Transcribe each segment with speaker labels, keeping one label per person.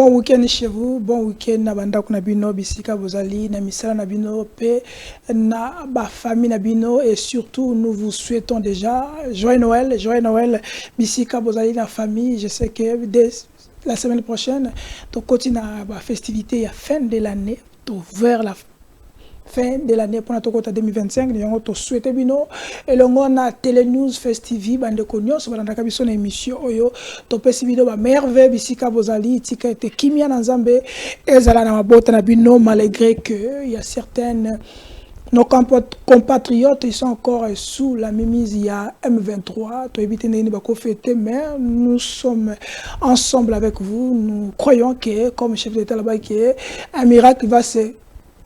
Speaker 1: Bon week-end chez vous, bon week-end na banda kuna bino bisika bozali na misala na bino pe na ba famille na bino et surtout nous vous souhaitons déjà joyeux Noël bisika bozali na famille. Je sais que dès la semaine prochaine to continue ba festivité ya fin de l'année to vers la fin de l'année pour notre côté 2025 nous te souhaiter bino et le on a télé news festivi bande konyo so balanda kabiso na émission oyo to pesi bino ba merveille bisika bozali tika ete kimia na nzambe ezala na mabota na bino malgré que il y a certaines nos compatriotes ils sont encore sous la mémise il y a M23 to éviter ne ba ko fêter mais nous sommes ensemble avec vous, nous croyons que comme chef d'état là-bas que un miracle va se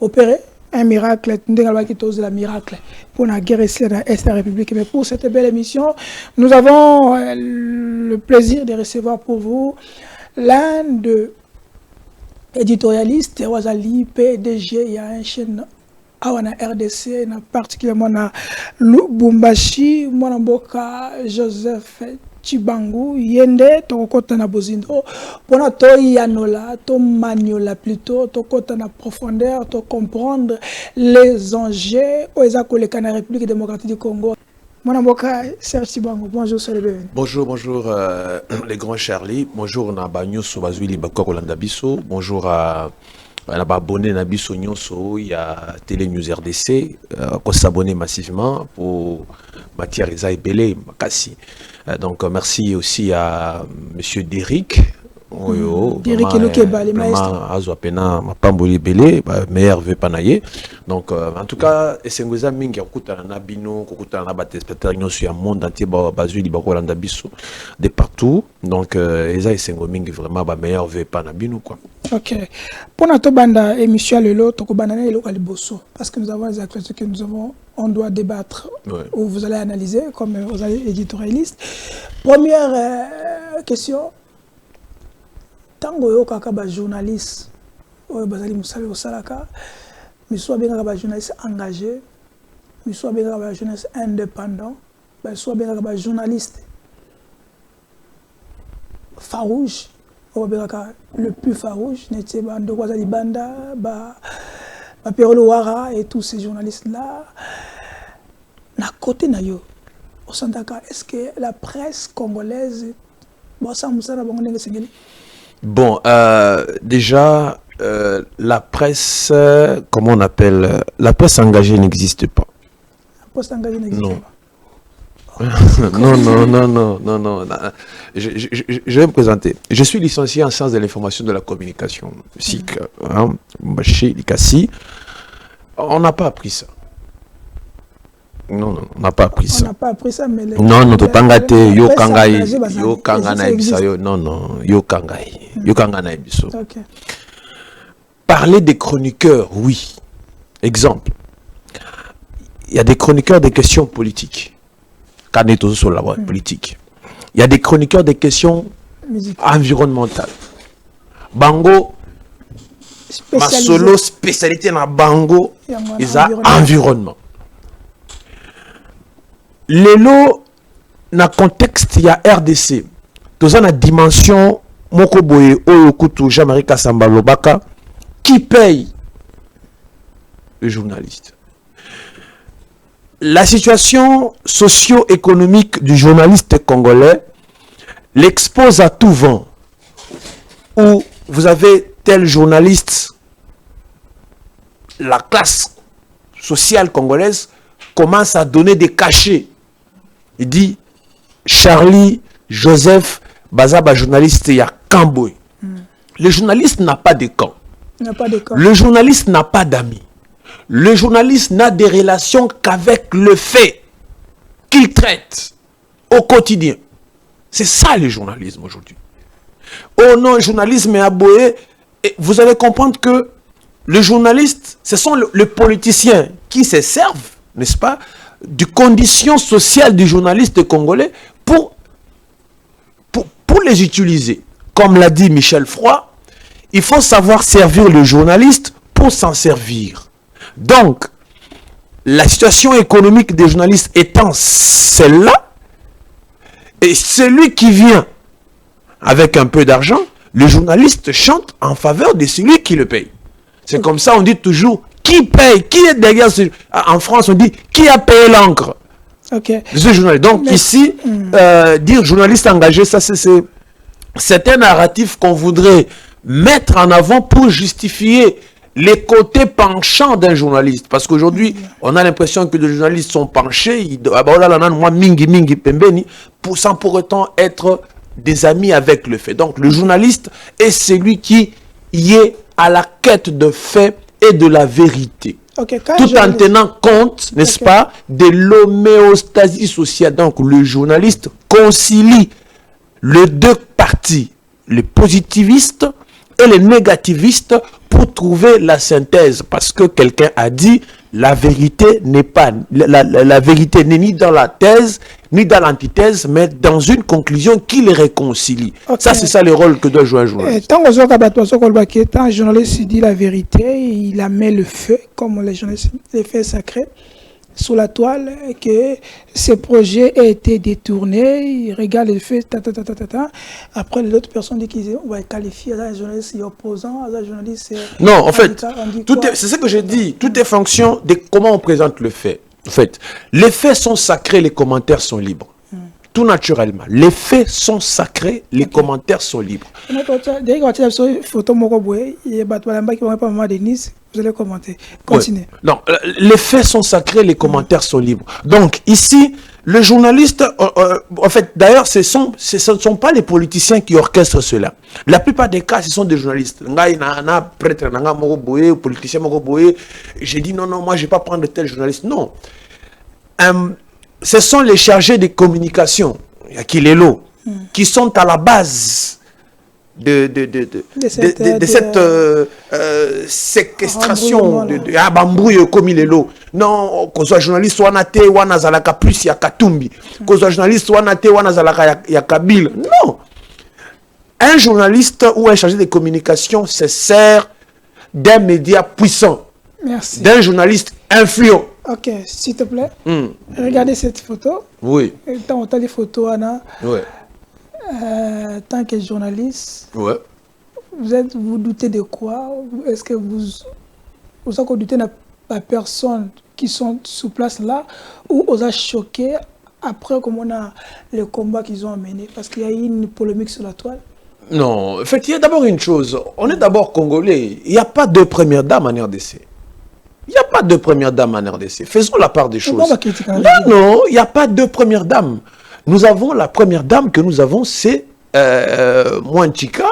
Speaker 1: opérer. Un miracle, la miracle pour la guerre ici dans l'Est de la République. Mais pour cette belle émission, nous avons le plaisir de recevoir pour vous l'un de éditorialistes, Wazali, PDG, il y a un chaîne à RDC, particulièrement à Lubumbashi, Mwanamboka, Joseph Chibangu, Yende, Tokota na Bozindo, pour to yanola, to maniola plutôt, Tokota na profondeur, to comprendre les enjeux, Oezako le Canada République démocratique du Congo. Mwanamboka, Serge Chibangu, bonjour, salut.
Speaker 2: Bonjour, les grands Charlie, bonjour, Nabanyos, Sobazuli, Bakoko Landabiso, bonjour à abonné à Biso Nyonso, il y a Télé News RDC, qu'on s'abonne massivement pour Matière Eza et Belé, Makassi. Donc merci aussi à Monsieur Derrick.
Speaker 1: Derrick Elokeba, les maestros.
Speaker 2: Azwapena, Mapamboli Belé, meilleur veut panaye. Donc en tout cas, Essengoza Mingi, Okuta Nabino, Okuta Nabates, Peterignon, sur un monde entier, Bazuli, Bakolanda Biso, de partout. Donc, Eza Essengo Mingi, vraiment, meilleur veut panabino, quoi.
Speaker 1: Ok. Pour notre bande émission, le lot, Tokobanane et Lokaliboso, parce que nous avons les actualités que nous avons, on doit débattre, ouais. Où vous allez analyser, comme vous allez éditorialiste. Première question. Tango yo kaka ba journaliste, oyo bazali musabe osalaka, miso benga ba journaliste engagé, miso benga ba journaliste indépendant, miso benga ba journaliste farouche, oyo benga le plus farouche, n'était pas de Wazali Banda, ba Perolo Wara et tous ces journalistes là. Na côté na yo, au Santaka, est-ce que la presse congolaise, bon ça musala bango ndenge sengeli?
Speaker 2: Bon, déjà, la presse, comment on appelle, la presse engagée n'existe pas.
Speaker 1: La presse engagée n'existe pas.
Speaker 2: Non. Je vais me présenter. Je suis licencié en sciences de l'information de la communication. SIC, chez l'ICASI. On n'a pas appris ça. Non, on n'a pas appris ça.
Speaker 1: On n'a pas appris ça, mais...
Speaker 2: Non, tu tangate, yo kangai, yo kangana ibisayo. Non, yo kangai. Yo kangana ibiso. Parler des chroniqueurs, oui. Exemple. Il y a des chroniqueurs des questions politiques. Kaneto sur la voie politique. Il y a des chroniqueurs des questions environnementales. Bango, ma solo spécialité dans Bango, ils ont environnement. Lelo na contexte il y a RDC dans une dimension moko boye oyokutu Jean-Marie Kassamba Lobaka qui paye le journaliste. La situation socio-économique du journaliste congolais l'expose à tout vent. Où vous avez tel journaliste, la classe sociale congolaise commence à donner des cachets. Il dit, Charlie, Joseph, Bazaba, journaliste, il y a Kamboy. Le journaliste n'a pas de camp. Le journaliste n'a pas d'amis. Le journaliste n'a des relations qu'avec le fait qu'il traite au quotidien. C'est ça le journalisme aujourd'hui. Oh non, le journalisme est aboyé. Et vous allez comprendre que le journaliste, ce sont les politiciens qui se servent, n'est-ce pas, des conditions sociales du journaliste congolais pour les utiliser. Comme l'a dit Michel Froid, il faut savoir servir le journaliste pour s'en servir. Donc, la situation économique des journalistes étant celle-là, et celui qui vient avec un peu d'argent le journaliste chante en faveur de celui qui le paye. C'est comme ça, on dit toujours, qui paye? Qui est derrière ce... En France, on dit, qui a payé l'encre? Ce journaliste. Donc ici, dire journaliste engagé, ça c'est un narratif qu'on voudrait mettre en avant pour justifier les côtés penchants d'un journaliste. Parce qu'aujourd'hui, on a l'impression que les journalistes sont penchés, sans pour autant être des amis avec le fait. Donc le journaliste est celui qui y est à la quête de faits et de la vérité. Tout en tenant compte, n'est-ce pas, de l'homéostasie sociale. Donc le journaliste concilie les deux parties, les positivistes et les négativistes, pour trouver la synthèse. Parce que quelqu'un a dit, la vérité n'est pas, la vérité n'est ni dans la thèse, ni dans l'antithèse, mais dans une conclusion qui les réconcilie. Ça, c'est ça le rôle que doit jouer un journaliste.
Speaker 1: Tant un journaliste dit la vérité, il a mis le feu, comme les journalistes, les faits sacrés, sur la toile, que ce projet a été détourné, il regarde le fait, après l'autre personne dit qu'ils vont qualifier un journaliste opposant, un journaliste...
Speaker 2: Non, en fait, c'est ce que je dis, tout est fonction de comment on présente le fait. En fait, les faits sont sacrés, les commentaires sont libres. Tout naturellement. Les faits sont sacrés, les commentaires sont libres.
Speaker 1: Vous allez commenter. Continuez.
Speaker 2: Ouais. Non, les faits sont sacrés, les commentaires sont libres. Donc, ici, le journaliste, en fait, d'ailleurs, ce ne sont pas les politiciens qui orchestrent cela. La plupart des cas, ce sont des journalistes. J'ai dit non, moi, je ne vais pas prendre tel journaliste. Non. Ce sont les chargés de communication, qui sont à la base de cette séquestration de bambouille comme il est là. Non, qu'on soit journaliste, soit naté, ou nazalaka plus ya Katumbi. Qu'on soit journaliste, soit naté, ou nazalaka ya Kabila. Non. Un journaliste ou un chargé de communication se sert d'un média puissant.
Speaker 1: Merci.
Speaker 2: D'un journaliste influent.
Speaker 1: Ok, s'il te plaît. Regardez cette photo.
Speaker 2: Oui.
Speaker 1: Tant on a les photos, Anna.
Speaker 2: Oui.
Speaker 1: Tant que journaliste,
Speaker 2: ouais.
Speaker 1: vous doutez de quoi? Est-ce que vous doutez de la personne qui sont sur place là, ou vous a choqué après comme on a le combat qu'ils ont mené? Parce qu'il y a eu une polémique sur la toile.
Speaker 2: Non, en fait, il y a d'abord une chose. On est d'abord congolais. Il n'y a pas de première dame en RDC. Il n'y a pas de première dame en RDC. Faisons la part des choses. Non, il n'y a pas de première dame. Nous avons la première dame que nous avons, c'est Mwanchika,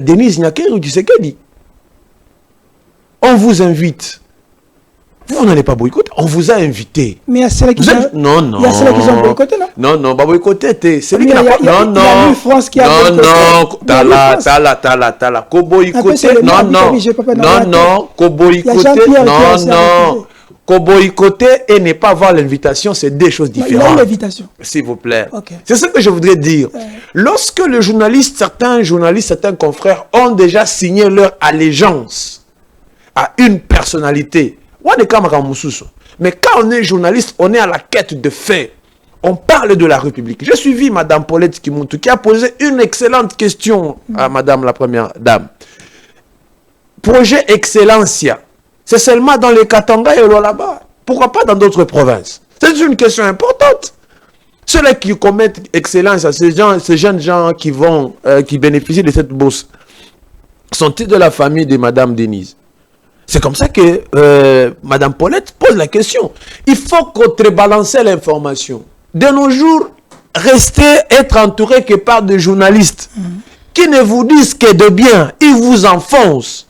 Speaker 2: Denise Nyakeru Tshisekedi. On vous invite. Vous n'allez pas boycotter. On vous a invité.
Speaker 1: Mais il y a celles qui
Speaker 2: ont
Speaker 1: boycotté, non?
Speaker 2: Non, pas boycotté. C'est lui qui
Speaker 1: n'a pas...
Speaker 2: Non,
Speaker 1: il y a France qui a boycotté.
Speaker 2: Tala. Ko boycotté. Non. Ko boycotté. Non. Ko boycotter et ne pas avoir l'invitation, c'est deux choses différentes.
Speaker 1: Il a l'invitation.
Speaker 2: S'il vous plaît.
Speaker 1: Okay.
Speaker 2: C'est ce que je voudrais dire. Lorsque le journaliste, certains journalistes, certains confrères ont déjà signé leur allégeance à une personnalité, mais quand on est journaliste, on est à la quête de faits. On parle de la République. J'ai suivi Mme Paulette Kimuntu qui a posé une excellente question à Madame la Première Dame. Projet Excellencia. C'est seulement dans les Katanga et là-bas. Pourquoi pas dans d'autres provinces? C'est une question importante. Ceux-là qui commettent excellence, ces jeunes gens qui bénéficient de cette bourse, sont-ils de la famille de Madame Denise? C'est comme ça que Madame Paulette pose la question. Il faut contrebalancer l'information. De nos jours, être entouré que par des journalistes qui ne vous disent que de bien, ils vous enfoncent.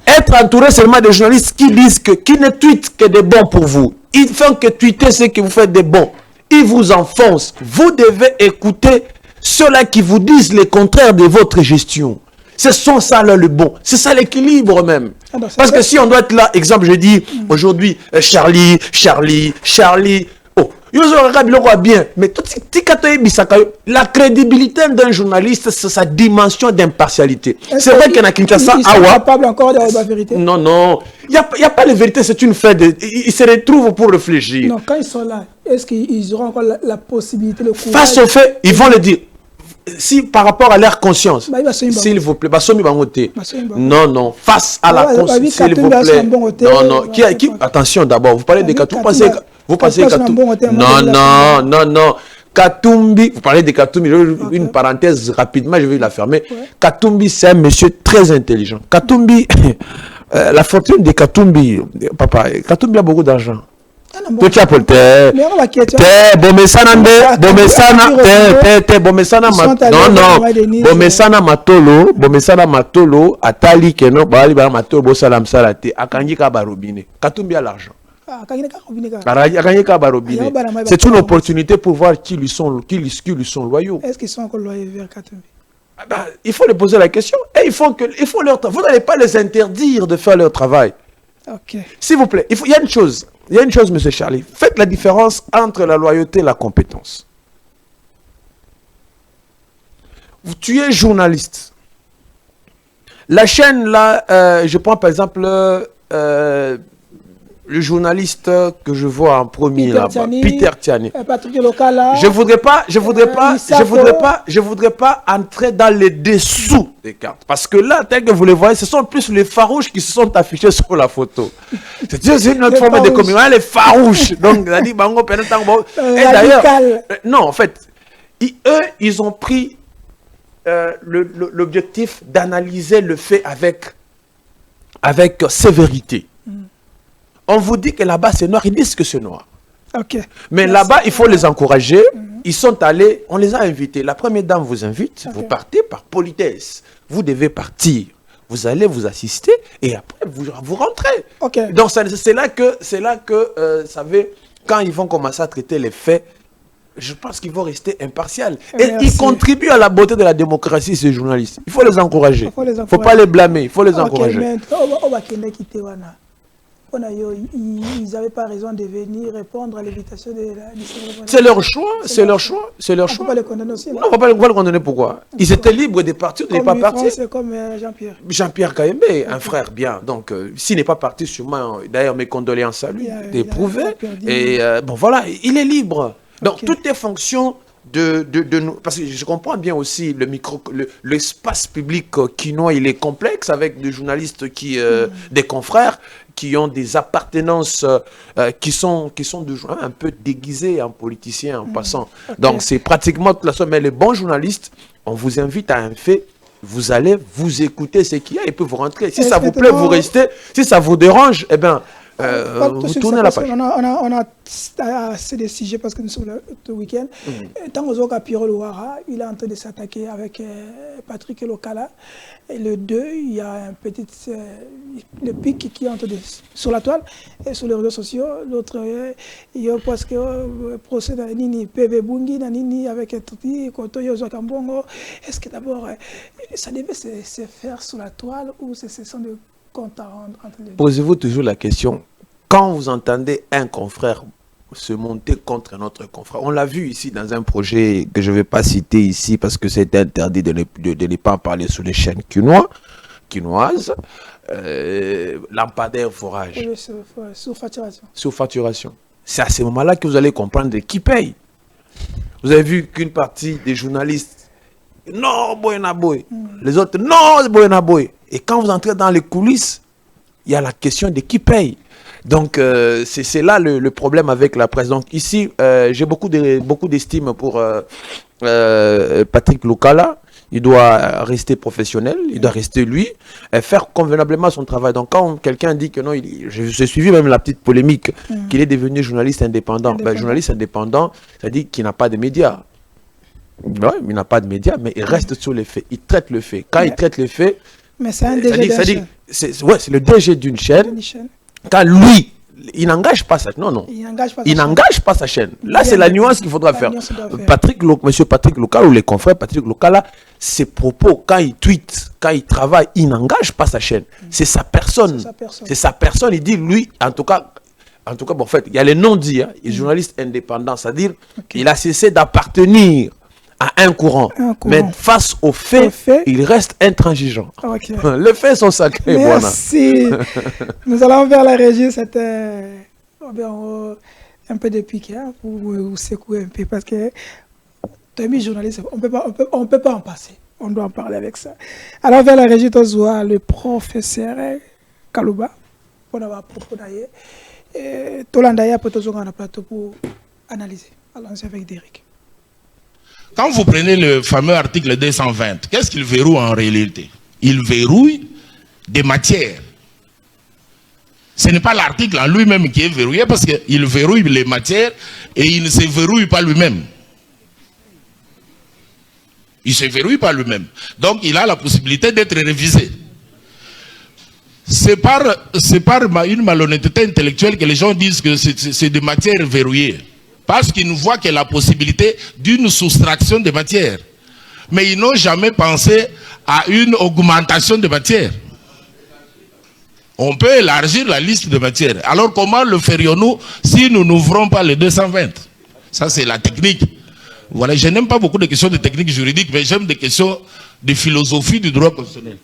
Speaker 2: Être entouré seulement de journalistes qui ne tweetent que de bons pour vous. Ils font que tweeter ce que vous faites de bon. Ils vous enfoncent. Vous devez écouter ceux-là qui vous disent le contraire de votre gestion. Ce sont ça là le bon. C'est ça l'équilibre même. Parce que si on doit être là, exemple, je dis aujourd'hui, Charlie. Oh, bien. Mais la crédibilité d'un journaliste, c'est sa dimension d'impartialité. C'est vrai qu'il y a Kinshasa.
Speaker 1: Ils sont capables encore de la vérité.
Speaker 2: Non. Il n'y a pas de vérité, c'est une fait. Ils se retrouvent pour réfléchir.
Speaker 1: Non, quand ils sont là, est-ce qu'ils auront encore la possibilité, le courage?
Speaker 2: Face au fait, ils vont le dire. si par rapport à leur conscience,
Speaker 1: Bah, il va se mettre
Speaker 2: s'il vous plaît, Basomi Bangote.
Speaker 1: Basomi Bangote.
Speaker 2: Non, non, face à la conscience, s'il vous plaît. Non, non, attention d'abord, vous parlez de Katumbi, vous pensez Katumbi. Non, non, non, non. Katumbi, vous parlez de Katumbi, une parenthèse rapidement, je vais la fermer. Katumbi, c'est un monsieur très intelligent. Katumbi, la fortune de Katumbi, papa, Katumbi a beaucoup d'argent. Tout ça pour te bomesana matolo atali keno bali ba matolo bo salam salate akangi ka barobine Katumbi a l'argent. C'est une opportunité pour voir qui lui sont loyaux.
Speaker 1: Est-ce qu'ils sont encore loyaux vers Katumbi?
Speaker 2: Il faut leur poser la question et il faut leur vous n'allez pas les interdire de faire leur travail.
Speaker 1: Okay.
Speaker 2: S'il vous plaît, il y a une chose, monsieur Charlie. Faites la différence entre la loyauté et la compétence. Tu es journaliste. La chaîne, là, je prends par exemple le journaliste que je vois en premier là-bas, Peter Tiani.
Speaker 1: Patrick Lokala.
Speaker 2: Je voudrais pas entrer dans les dessous des cartes. Parce que là, tel que vous les voyez, ce sont plus les farouches qui se sont affichés sur la photo. C'est une autre forme de communication, les farouches. Donc, et d'ailleurs, non, en fait, eux, ils ont pris l'objectif d'analyser le fait avec sévérité. On vous dit que là-bas c'est noir, ils disent que c'est noir.
Speaker 1: Okay.
Speaker 2: Mais là-bas, il faut les encourager. Ils sont allés, on les a invités. La première dame vous invite, vous partez par politesse. Vous devez partir. Vous allez vous assister et après vous rentrez.
Speaker 1: Okay.
Speaker 2: Donc c'est là que, vous savez, quand ils vont commencer à traiter les faits, je pense qu'ils vont rester impartials. Et ils contribuent à la beauté de la démocratie, ces journalistes. Il faut les encourager. Il ne faut pas les blâmer, il faut les encourager.
Speaker 1: Ils n'avaient pas raison de venir répondre à l'invitation de la...
Speaker 2: C'est leur choix, c'est leur choix, c'est leur choix.
Speaker 1: On ne peut pas les condamner aussi.
Speaker 2: Non, on ne va pas les condamner, pourquoi? Ils étaient libres de partir, de ne pas partir.
Speaker 1: C'est comme Jean-Pierre.
Speaker 2: Jean-Pierre Kayembe, un frère bien. Donc, s'il n'est pas parti, sûrement, d'ailleurs, mes condoléances à lui, d'éprouver. Et bon, voilà, il est libre. Donc, tout est fonction de nous. Parce que je comprends bien aussi l'espace public quinois, il est complexe avec des journalistes des confrères qui ont des appartenances qui sont un peu déguisés en politiciens en passant. Donc c'est pratiquement toute la somme. Mais les bons journalistes, on vous invite à un fait, vous allez vous écouter ce qu'il y a et puis vous rentrez. Si ça vous plaît, vous restez. Si ça vous dérange, eh bien, vous tournez la page.
Speaker 1: On a assez de sujets parce que nous sommes le week-end. Tant que Pierre Louara, il est en train de s'attaquer avec Patrick Lokala. Et le 2, il y a un petit le pic qui est en train de sur la toile et sur les réseaux sociaux. L'autre, il y a parce que procès de Nini PV Bungi, Nini avec Toti, Koto Yozo Kambongo. Est-ce que d'abord, ça devait se faire sur la toile ou ce sont des comptes à rendre entre les deux?
Speaker 2: Posez-vous toujours la question, quand vous entendez un confrère se monter contre un autre confrère, on l'a vu ici dans un projet que je ne vais pas citer ici parce que c'est interdit de ne pas en parler sur les chaînes quinoises, lampadaire forage. Sous facturation. C'est à ce moment-là que vous allez comprendre qui paye. Vous avez vu qu'une partie des journalistes, non, Boyna Boy. Les autres, non, Boyna Boy. Et quand vous entrez dans les coulisses, il y a la question de qui paye. Donc, c'est là le problème avec la presse. Donc, ici, j'ai beaucoup d'estime pour Patrick Lokala. Il doit rester professionnel, il doit rester lui, et faire convenablement son travail. Donc, quand quelqu'un dit que non, j'ai suivi même la petite polémique, qu'il est devenu journaliste indépendant. Ben, journaliste indépendant, ça dit qu'il n'a pas de médias. Ouais, il n'a pas de médias, mais il reste sur les faits. Il traite le fait. Quand il traite les faits,
Speaker 1: mais c'est un DG d'une chaîne.
Speaker 2: C'est le DG d'une chaîne. Quand lui, il n'engage pas sa chaîne. Non, non. Il n'engage pas sa chaîne. Là, c'est la nuance qu'il faudra faire. Monsieur Patrick Lokala ou les confrères Patrick Lokala, ses propos, quand il tweet, quand il travaille, il n'engage pas sa chaîne. C'est sa personne. C'est sa personne. Il dit, lui, en tout cas, bon, en fait, il y a les non-dits, hein, les journalistes indépendants, c'est-à-dire qu'il a cessé d'appartenir à un courant. Mais face aux faits, il reste intransigeant. Les faits sont sacrés.
Speaker 1: Merci. Nous allons vers la régie. C'était un peu de pique, hein, pour vous secouer un peu parce que T'es journaliste, on peut pas en passer. On doit en parler avec ça. Alors, vers la régie Tozoa, le professeur Kalouba, pour avoir propos d'ailleurs, Tolandaya pour Tozoa on a plateau pour analyser. Allons-y avec Derek.
Speaker 3: Quand vous prenez le fameux article 220, qu'est-ce qu'il verrouille en réalité? Il verrouille des matières. Ce n'est pas l'article en lui-même qui est verrouillé parce qu'il verrouille les matières et il ne se verrouille pas lui-même. Il ne se verrouille pas lui-même. Donc il a la possibilité d'être révisé. C'est par une malhonnêteté intellectuelle que les gens disent que c'est des matières verrouillées. Parce qu'ils ne voient que la possibilité d'une soustraction de matières. Mais ils n'ont jamais pensé à une augmentation de matières. On peut élargir la liste de matières. Alors comment le ferions-nous si nous n'ouvrons pas les 220? Ça c'est la technique. Voilà, je n'aime pas beaucoup de questions de technique juridique, mais j'aime des questions de philosophie du droit constitutionnel.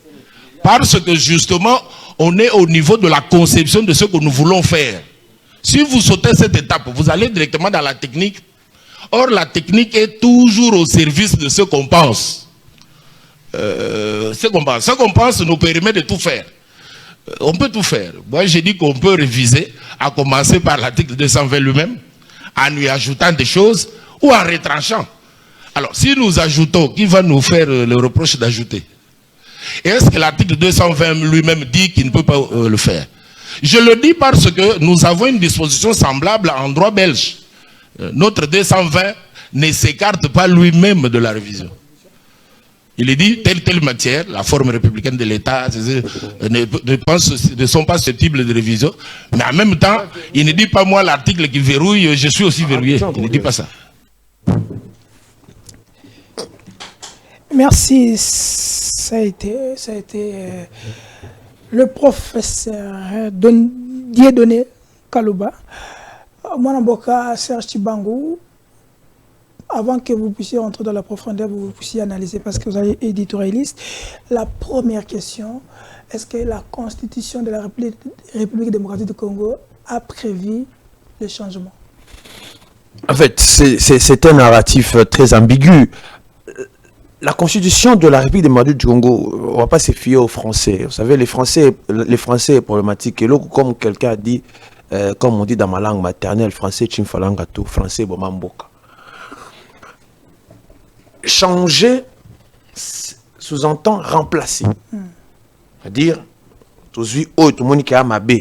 Speaker 3: Parce que justement, on est au niveau de la conception de ce que nous voulons faire. Si vous sautez cette étape, vous allez directement dans la technique. Or, la technique est toujours au service de ce qu'on pense. Ce qu'on pense nous permet de tout faire. On peut tout faire. Moi, j'ai dit qu'on peut réviser, à commencer par l'article 220 lui-même, en lui ajoutant des choses ou en retranchant. Alors, si nous ajoutons, qui va nous faire le reproche d'ajouter? Est-ce que l'article 220 lui-même dit qu'il ne peut pas le faire? Je le dis parce que nous avons une disposition semblable en droit belge. Notre 220 ne s'écarte pas lui-même de la révision. Il est dit, telle matière, la forme républicaine de l'État, ne sont pas susceptibles de révision. Mais en même temps, il ne dit pas moi l'article qui verrouille, je suis aussi verrouillé. Il ne dit pas ça.
Speaker 1: Merci. Ça a été le professeur Dieudonné Kalouba. Mwanamboka Serge Tibangou, avant que vous puissiez entrer dans la profondeur, vous puissiez analyser, parce que vous êtes éditorialiste. La première question, est-ce que la Constitution de la République démocratique du Congo a prévu le changement?
Speaker 2: En fait, c'est un narratif très ambigu. La Constitution de la République démocratique du Congo, on ne va pas se fier aux Français. Vous savez, les Français est problématique. Et là, comme quelqu'un a dit, comme on dit dans ma langue maternelle, français, Chimfalangato, français, Bomamboka. Changer sous-entend remplacer. C'est-à-dire, tout le monde qui a ma B.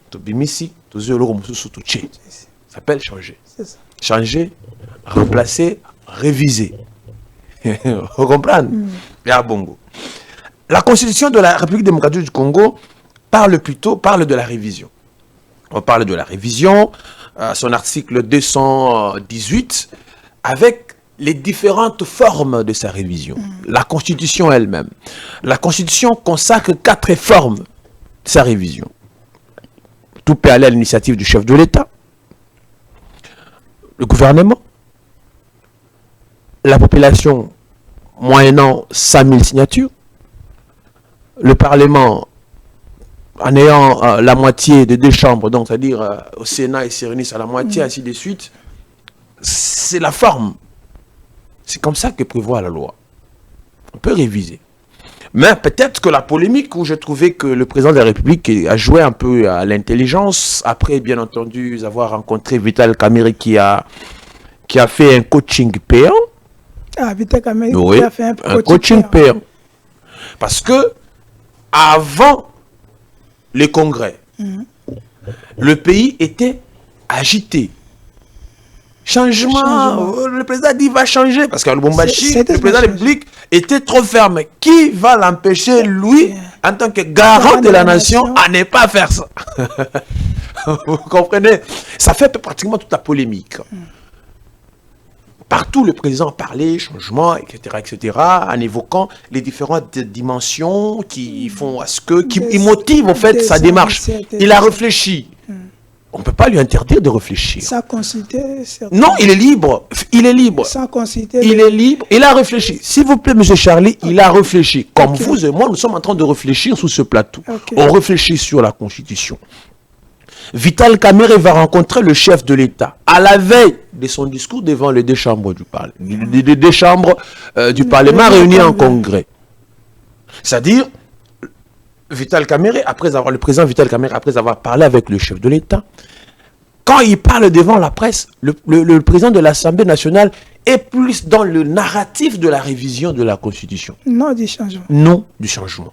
Speaker 2: Tout bimisi, tout le monde qui a ça s'appelle changer. Changer, remplacer, réviser. Vous comprenez? Bongo. La Constitution de la République démocratique du Congo parle de la révision. On parle de la révision, son article 218, avec les différentes formes de sa révision. La Constitution elle-même. La Constitution consacre 4 formes de sa révision. Tout peut aller à l'initiative du chef de l'État, le gouvernement, la population moyennant 100 000 signatures, le Parlement en ayant la moitié de 2 chambres, donc c'est-à-dire au Sénat et se réunissent à la moitié, ainsi de suite. C'est la forme. C'est comme ça que prévoit la loi. On peut réviser. Mais peut-être que la polémique où j'ai trouvé que le président de la République a joué un peu à l'intelligence, après bien entendu avoir rencontré Vital Kamerhe qui a fait un coaching payant.
Speaker 1: Ah, Vital Kamerhe
Speaker 2: oui,
Speaker 1: qui a fait
Speaker 2: un coaching payant. Parce que avant les congrès, le pays était agité. Changement. Le président dit va changer parce que le Lubumbashi, le président de la République était trop ferme. Qui va l'empêcher, lui, en tant que garant de la nation, à ne pas faire ça? Vous comprenez? Ça fait pratiquement toute la polémique. Partout, le président a parlé, changement, etc., en évoquant les différentes dimensions qui font à ce que, qui motivent en fait sa démarche. Il a réfléchi. On ne peut pas lui interdire de réfléchir.
Speaker 1: Sans consulter.
Speaker 2: Non, il est libre. Il est libre.
Speaker 1: Sans consulter.
Speaker 2: Il est libre. Il a réfléchi. S'il vous plaît, M. Charlie, il a réfléchi. Comme vous et moi, nous sommes en train de réfléchir sur ce plateau. On réfléchit sur la Constitution. Vital Kamerhe va rencontrer le chef de l'État à la veille de son discours devant les deux chambres du Parlement, deux chambres du Parlement réunies en congrès. C'est-à-dire, le président Vital Kamerhe, après avoir parlé avec le chef de l'État, quand il parle devant la presse, le président de l'Assemblée nationale est plus dans le narratif de la révision de la Constitution.
Speaker 1: Non du changement.
Speaker 2: Non du changement.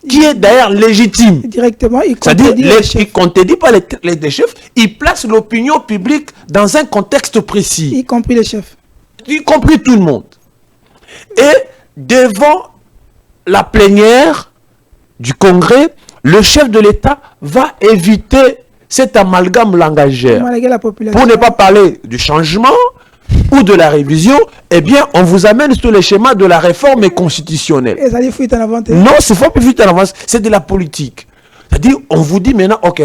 Speaker 2: Qui est d'ailleurs légitime.
Speaker 1: Directement, il
Speaker 2: c'est-à-dire, il ne contredit pas les chefs, il place l'opinion publique dans un contexte précis.
Speaker 1: Y compris les chefs.
Speaker 2: Y compris tout le monde. Et devant la plénière du Congrès, le chef de l'État va éviter cet amalgame langagière. Pour ne pas parler du changement ou de la révision, eh bien, on vous amène sur le schéma de la réforme constitutionnelle.
Speaker 1: Et ça dit fuite en avant.
Speaker 2: Non, c'est pas fuite en avance, c'est de la politique. C'est-à-dire, on vous dit maintenant, ok,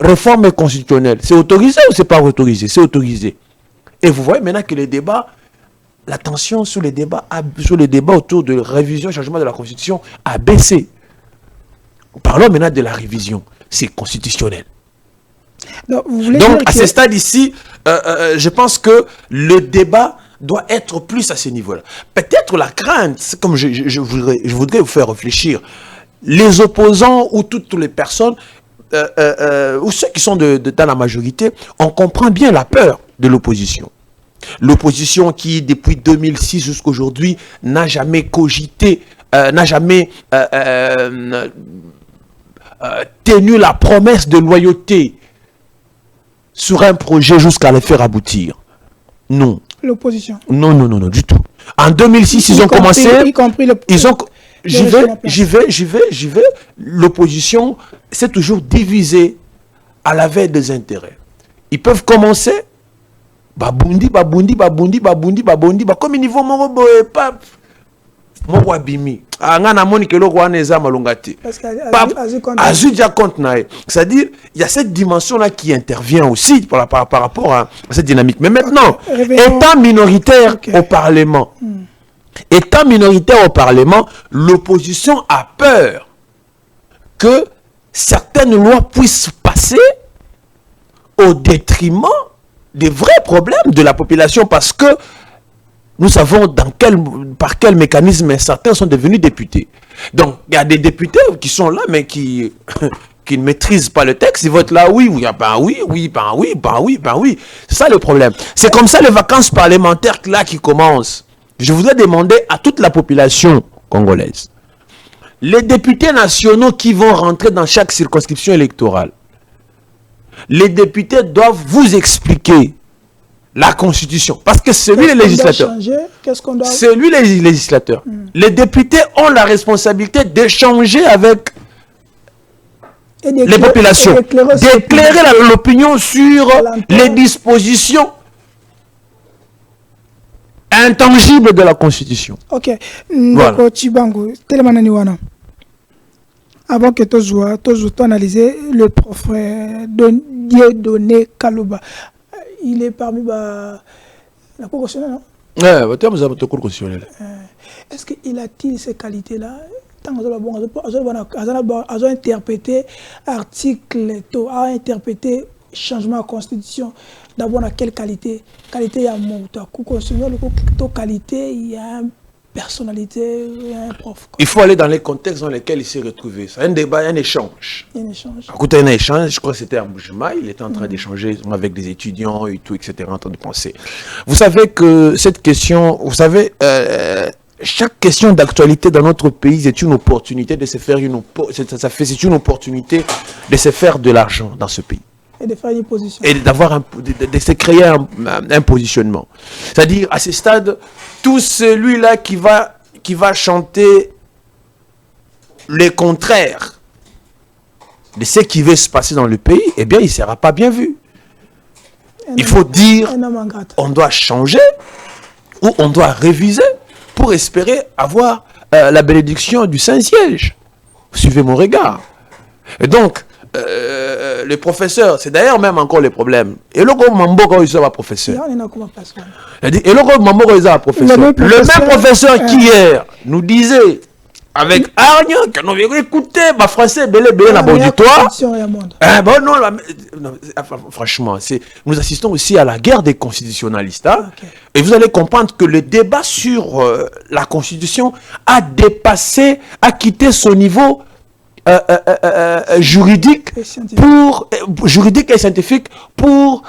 Speaker 2: réforme constitutionnelle, c'est autorisé ou c'est pas autorisé? C'est autorisé. Et vous voyez maintenant que les débats, la tension sur les débats autour de révision, changement de la Constitution a baissé. Parlons maintenant de la révision, c'est constitutionnel.
Speaker 1: Donc,
Speaker 2: à ce stade ici, je pense que le débat doit être plus à ce niveau-là. Peut-être la crainte, comme je voudrais vous faire réfléchir, les opposants ou toutes les personnes, ou ceux qui sont dans la majorité, on comprend bien la peur de l'opposition. L'opposition qui, depuis 2006 jusqu'à aujourd'hui, n'a jamais cogité, n'a jamais tenu la promesse de loyauté sur un projet jusqu'à le faire aboutir. Non.
Speaker 1: L'opposition.
Speaker 2: Non, du tout. En 2006, ils ont commencé. J'y vais. L'opposition s'est toujours divisée à la veille des intérêts. Ils peuvent commencer. Babundi. Comme il niveau mon pas. Mon abimi. C'est-à-dire, il y a cette dimension-là qui intervient aussi par rapport à cette dynamique. Mais maintenant, étant minoritaire au Parlement, l'opposition a peur que certaines lois puissent passer au détriment des vrais problèmes de la population, parce que nous savons par quel mécanisme certains sont devenus députés. Donc, il y a des députés qui sont là, mais qui ne maîtrisent pas le texte. Ils votent là, oui. C'est ça le problème. C'est comme ça les vacances parlementaires là qui commencent. Je voudrais demander à toute la population congolaise, les députés nationaux qui vont rentrer dans chaque circonscription électorale, les députés doivent vous expliquer la Constitution. Parce que c'est lui le législateur. C'est lui le législateur. Les députés ont la responsabilité d'échanger avec les populations, d'éclairer l'opinion sur les dispositions intangibles de la Constitution.
Speaker 1: Ok. Voilà. Avant que tu analyses le prof Dieudonné Kaloba, il est parmi la Cour constitutionnelle, non?
Speaker 2: Oui,
Speaker 1: est-ce qu'il a-t-il ces qualités-là? Tant qu'on a interprété l'article, a interprété changement de la Constitution, d'abord à quelle qualité? Qualité, il y a un Cour constitutionnelle, qualité, il y a une personnalité, il y a un prof.
Speaker 2: Il faut aller dans les contextes dans lesquels il s'est retrouvé. C'est un débat, un échange. Écoutez, un échange, je crois que c'était à Boujima, il était en train d'échanger avec des étudiants et tout, etc., en train de penser. Vous savez que cette question, chaque question d'actualité dans notre pays, c'est une opportunité de se faire c'est une opportunité de se faire de l'argent dans ce pays.
Speaker 1: Et de faire une position.
Speaker 2: Et de se créer un positionnement. C'est-à-dire, à ce stade, tout celui-là qui va chanter le contraire de ce qui va se passer dans le pays, eh bien, il ne sera pas bien vu. Il faut dire, on doit changer ou on doit réviser pour espérer avoir la bénédiction du Saint-Siège. Suivez mon regard. Et donc, les professeurs, c'est d'ailleurs même encore le problème. Et le professeur. Le même professeur qui hier nous disait avec Argne, que nous avons écouté, bah, français, belé, la auditoire. Bon, non, franchement, nous assistons aussi à la guerre des constitutionnalistes. Hein? Okay. Et vous allez comprendre que le débat sur la Constitution a dépassé, a quitté son niveau juridique et scientifique pour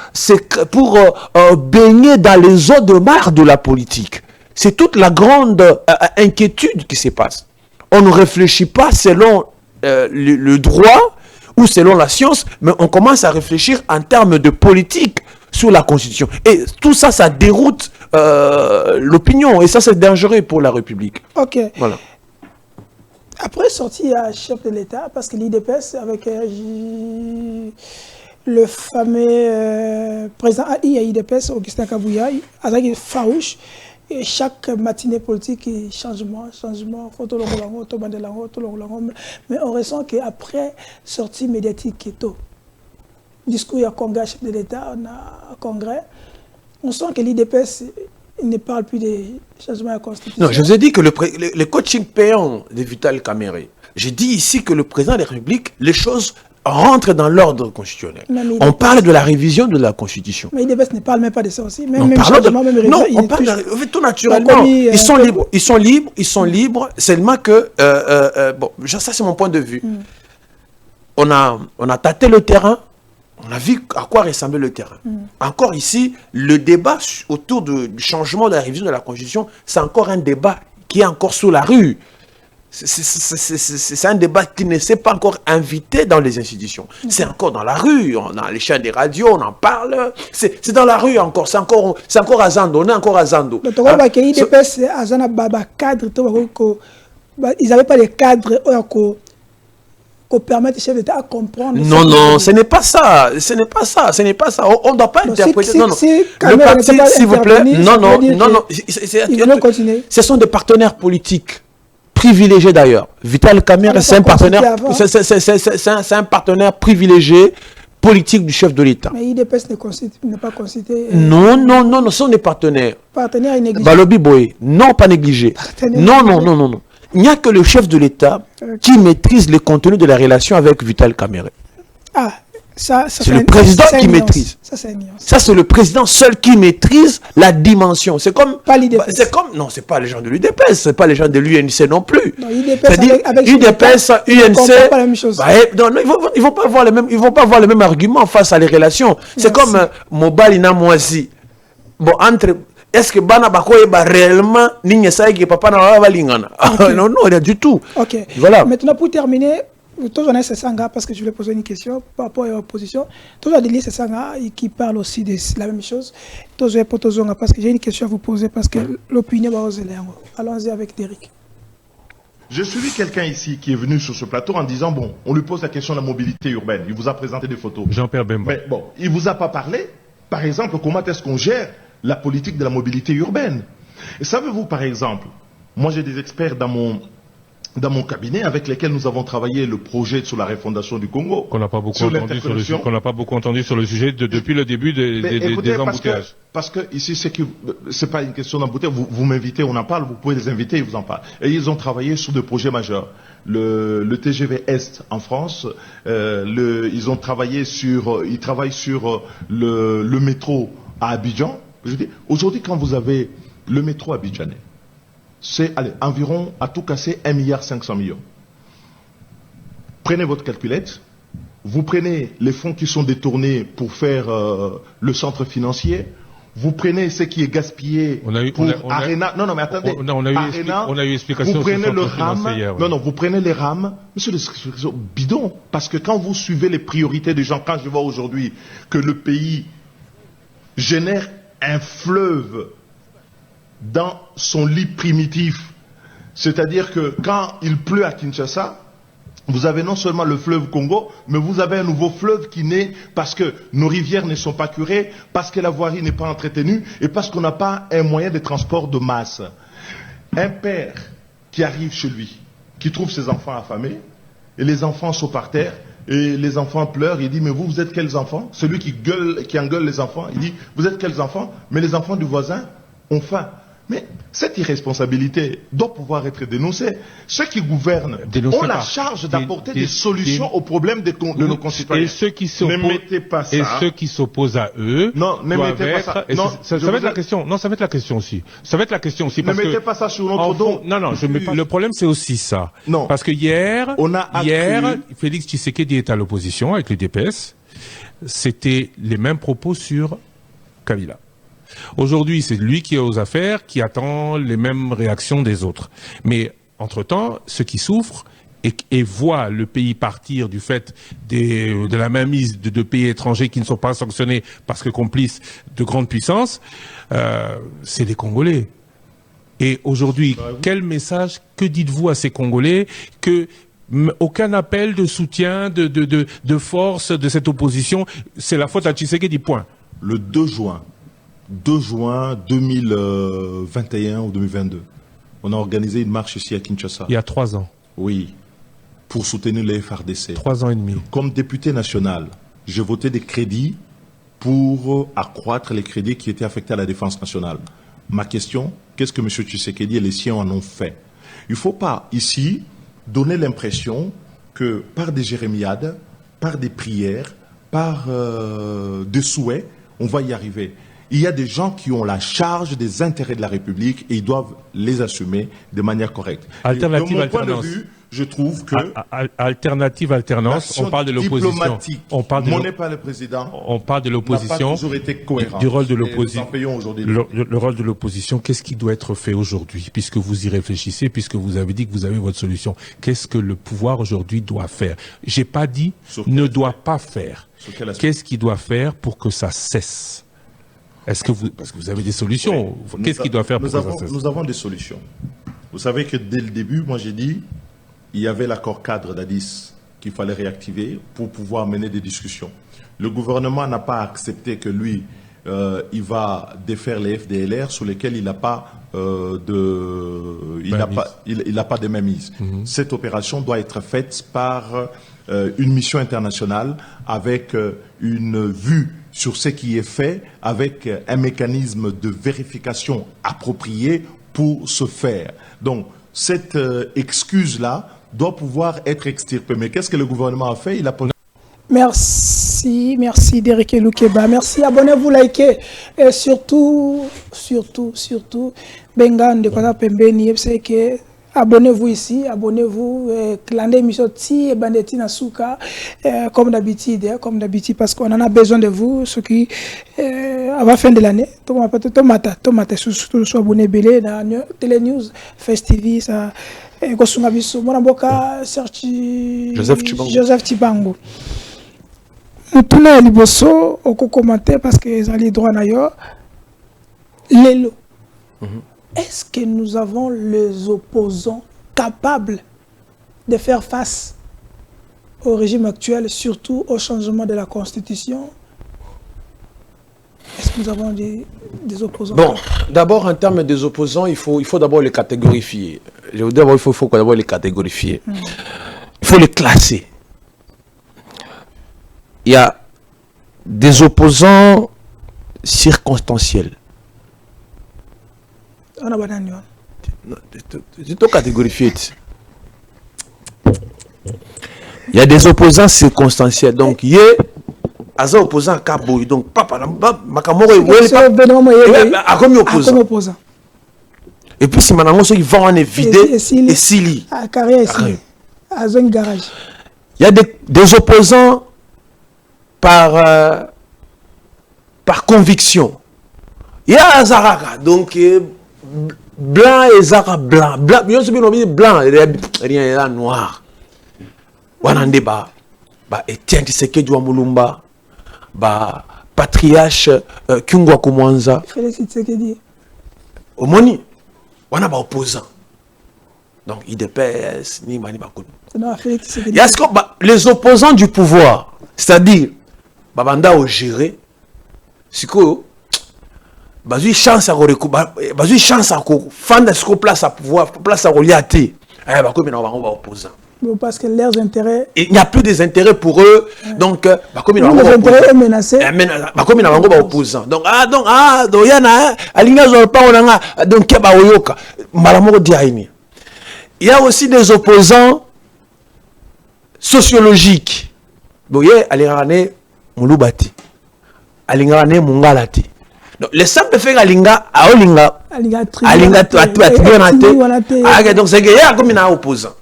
Speaker 2: baigner dans les eaux de mar de la politique. C'est toute la grande inquiétude qui se passe. On ne réfléchit pas selon le droit ou selon la science, mais on commence à réfléchir en termes de politique sur la Constitution. Et tout ça, ça déroute l'opinion. Et ça, c'est dangereux pour la République.
Speaker 1: Ok.
Speaker 2: Voilà.
Speaker 1: Après sorti à chef de l'État, parce que l'IDPS, avec le fameux président IDPS, Augustin Kabouya, avec farouche, et chaque matinée politique, changement, mais on ressent qu'après sortie médiatique, discours à Congrès, chef de l'État, on a Congrès, on sent que l'IDPS ne parle plus des changements à la Constitution.
Speaker 2: Non, je vous ai dit que le coaching payant de Vital Kamerhe, j'ai dit ici que le président de la République, les choses rentrent dans l'ordre constitutionnel. On parle de la révision de la Constitution.
Speaker 1: Mais l'IDPS ne parle même pas de ça aussi.
Speaker 2: On parle tout naturellement. Ils sont libres, seulement que, bon, ça c'est mon point de vue. On a tâté le terrain, on a vu à quoi ressemblait le terrain. Encore ici, le débat autour du changement de la révision de la Constitution, c'est encore un débat qui est encore sous la rue. C'est un débat qui ne s'est pas encore invité dans les institutions. C'est encore dans la rue. On a les chaînes des radios, on en parle. C'est dans la rue encore. C'est encore à Zando. On est encore à Zando.
Speaker 1: Ils n'avaient pas les cadres qui permettent aux chefs d'État à comprendre.
Speaker 2: Non, ce n'est pas ça. Ce n'est pas ça. On ne doit pas interpréter. Non. Le parti, s'il vous plaît. Non. Ce sont des partenaires politiques. Privilégié d'ailleurs. Vital Kamerhe, c'est un partenaire, c'est un partenaire privilégié politique du chef de l'État.
Speaker 1: Mais l'IDPS n'est pas considéré.
Speaker 2: Non, ce sont des partenaires.
Speaker 1: Partenaires négligés.
Speaker 2: Balobi Boye, non, pas négligés. Non. Il n'y a que le chef de l'État qui maîtrise le contenu de la relation avec Vital Kamerhe.
Speaker 1: Ah.
Speaker 2: C'est le président qui maîtrise. Ça, c'est le président seul qui maîtrise la dimension. C'est comme...
Speaker 1: Pas l'IDPS.
Speaker 2: Non, c'est pas les gens de l'UDPS, c'est pas les gens de l'UNC non plus.
Speaker 1: Non, l'IDPS avec
Speaker 2: UDPS, UNC...
Speaker 1: pas la même chose.
Speaker 2: Ils vont pas avoir les mêmes arguments face à les relations. C'est comme Mobali Namoisi. Bon, entre... Est-ce que Bana Bakoye réellement Nigne Saïki Papa Navalingana? Non, rien du tout.
Speaker 1: Ok.
Speaker 2: Voilà.
Speaker 1: Maintenant, pour terminer... Toujours dans ce sanga, parce que je voulais poser une question par rapport à l'opposition. Toujours dans ce sanga qui parle aussi de la même chose. Toujours parce que j'ai une question à vous poser parce que l'opinion va oser l'air. Allons-y avec Derrick.
Speaker 4: Je suis quelqu'un ici qui est venu sur ce plateau en disant, bon, on lui pose la question de la mobilité urbaine. Il vous a présenté des photos.
Speaker 5: Jean-Pierre Bemba.
Speaker 4: Mais bon, il vous a pas parlé, par exemple, comment est-ce qu'on gère la politique de la mobilité urbaine. Et savez-vous, par exemple, moi j'ai des experts dans mon cabinet avec lesquels nous avons travaillé le projet sur la refondation du Congo.
Speaker 5: Qu'on n'a pas beaucoup entendu sur le sujet depuis le début des embouteillages.
Speaker 4: Parce que ici, c'est pas une question d'embouteillage. Vous m'invitez, on en parle, vous pouvez les inviter, ils vous en parlent. Et ils ont travaillé sur des projets majeurs. Le TGV Est en France, ils travaillent sur le métro à Abidjan. Je dis, aujourd'hui, quand vous avez le métro abidjanais, c'est environ, à tout casser, 1,5 milliard. Prenez votre calculette, vous prenez les fonds qui sont détournés pour faire le centre financier, vous prenez ce qui est gaspillé pour Arena. Non, mais attendez.
Speaker 5: On a eu explication
Speaker 4: vous prenez
Speaker 5: sur
Speaker 4: le RAM. Ouais. Non, vous prenez les RAM. Monsieur le bidon. Parce que quand vous suivez les priorités des gens, quand je vois aujourd'hui que le pays génère un fleuve dans son lit primitif. C'est-à-dire que quand il pleut à Kinshasa, vous avez non seulement le fleuve Congo, mais vous avez un nouveau fleuve qui naît parce que nos rivières ne sont pas curées, parce que la voirie n'est pas entretenue et parce qu'on n'a pas un moyen de transport de masse. Un père qui arrive chez lui, qui trouve ses enfants affamés, et les enfants sont par terre, et les enfants pleurent, il dit, mais vous êtes quels enfants? Celui qui engueule les enfants, il dit, vous êtes quels enfants? Mais les enfants du voisin ont faim. Mais cette irresponsabilité doit pouvoir être dénoncée. Ceux qui gouvernent ont la charge d'apporter des solutions aux problèmes de nos concitoyens.
Speaker 5: Et ceux qui s'opposent à eux,
Speaker 4: non, ne mettez pas ça.
Speaker 5: Ça va être la question. Non, ça va être la question aussi. Ça va être la question aussi.
Speaker 4: Ne mettez pas ça sur notre dos.
Speaker 5: Non, le problème c'est aussi ça.
Speaker 4: Non.
Speaker 5: Parce que hier, Félix Tshisekedi est à l'opposition avec le DPS. C'était les mêmes propos sur Kabila. Aujourd'hui, c'est lui qui est aux affaires, qui attend les mêmes réactions des autres. Mais, entre-temps, ceux qui souffrent et voient le pays partir du fait de la mainmise de pays étrangers qui ne sont pas sanctionnés parce que complices de grandes puissances, c'est les Congolais. Et aujourd'hui, quel message, que dites-vous à ces Congolais que aucun appel de soutien, de force de cette opposition, c'est la faute à Tshisekedi, point.
Speaker 4: Le 2 juin 2021 ou 2022, on a organisé une marche ici à Kinshasa.
Speaker 5: Il y a 3 ans.
Speaker 4: Oui, pour soutenir les FARDC.
Speaker 5: 3 ans et demi.
Speaker 4: Comme député national, j'ai voté des crédits pour accroître les crédits qui étaient affectés à la défense nationale. Ma question, qu'est-ce que M. Tshisekedi et les siens en ont fait? Il ne faut pas, ici, donner l'impression que par des jérémiades, par des prières, par des souhaits, on va y arriver. Il y a des gens qui ont la charge des intérêts de la République et ils doivent les assumer de manière correcte.
Speaker 5: Alternative,
Speaker 4: de mon point de vue, je trouve que...
Speaker 5: Alternative, alternance, on parle de l'opposition. On parle de l'opposition. Du rôle de l'opposition. Le rôle de l'opposition, qu'est-ce qui doit être fait aujourd'hui? Puisque vous y réfléchissez, puisque vous avez dit que vous avez votre solution. Qu'est-ce que le pouvoir aujourd'hui doit faire? J'ai pas dit ne doit pas faire. Qu'est-ce qu'il doit faire pour que ça cesse? Est-ce que parce que vous avez des solutions, qu'est-ce qu'il doit faire pour que ça cesse?
Speaker 4: Nous avons des solutions. Vous savez que dès le début, moi j'ai dit, il y avait l'accord cadre d'Addis qu'il fallait réactiver pour pouvoir mener des discussions. Le gouvernement n'a pas accepté que lui, il va défaire les FDLR sur lesquels il n'a pas de mainmise. Cette opération doit être faite par une mission internationale avec une vue sur ce qui est fait, avec un mécanisme de vérification approprié pour ce faire. Donc, cette excuse-là doit pouvoir être extirpée. Mais qu'est-ce que le gouvernement a fait? Il a...
Speaker 1: Merci Derek Loukeba. Merci, abonnez-vous, likez. Et surtout, Bengande, quand pembeni, c'est que abonnez-vous ici, abonnez-vous, clandé Misoti et Bandeti Nasuka, comme d'habitude, parce qu'on en a besoin de vous, ce qui, à la fin de l'année, tomate, surtout, soit abonné belé dans Télé News, FestTV, ça, Gosunga Biso, Mwanamboka, Joseph Tibango. Nous tournons à Liboso, on peut commenter parce que les alliés droits d'ailleurs, Lélo. Est-ce que nous avons les opposants capables de faire face au régime actuel, surtout au changement de la Constitution? Est-ce que nous avons des opposants?
Speaker 2: Bon, d'abord en termes des opposants, il faut d'abord les catégorifier. D'abord, il faut d'abord les catégorifier. Il faut les classer. Il y a des opposants circonstanciels.
Speaker 1: On a banani.
Speaker 2: C'est tout catégorifié. Il y a des opposants circonstanciels. Donc, il y a des opposants à Kaboui. Donc, papa, Makamoro est opposant. Et puis, si maintenant, ils vont en vider et Sili.
Speaker 1: À carrière ici. À zone garage.
Speaker 2: Il y a des opposants par conviction. Il y a Azaraka. Donc, blanc et Zara blanc. Blanc, rien là noir. Wanandeba, Etienne Tshisekedi wa Mulumba, patriarche Kyungwa Kumwanza.
Speaker 1: Félix Tshisekedi.
Speaker 2: Omoni, wana ba opposant. Donc IDPS ni mani ba kono. Est-ce que les opposants du pouvoir, c'est-à-dire babanda au gérer, siko bazui chance à bazui chance à fanda siko place à pouvoir, place à reliaté. Ba ko mena ba opposant.
Speaker 1: Parce que leurs intérêts...
Speaker 2: Il n'y a plus des intérêts pour eux. Donc, comme
Speaker 1: les intérêts sont menacés.
Speaker 2: Comme il y a un opposant. Donc, il y a un donc, il y a aussi des opposants sociologiques. Donc, il y a Mouloubati. Alingane Mungalati. Donc, les simples faits Alinga, Aolinga, Alinga, donc c'est qu'il y a comme un opposant.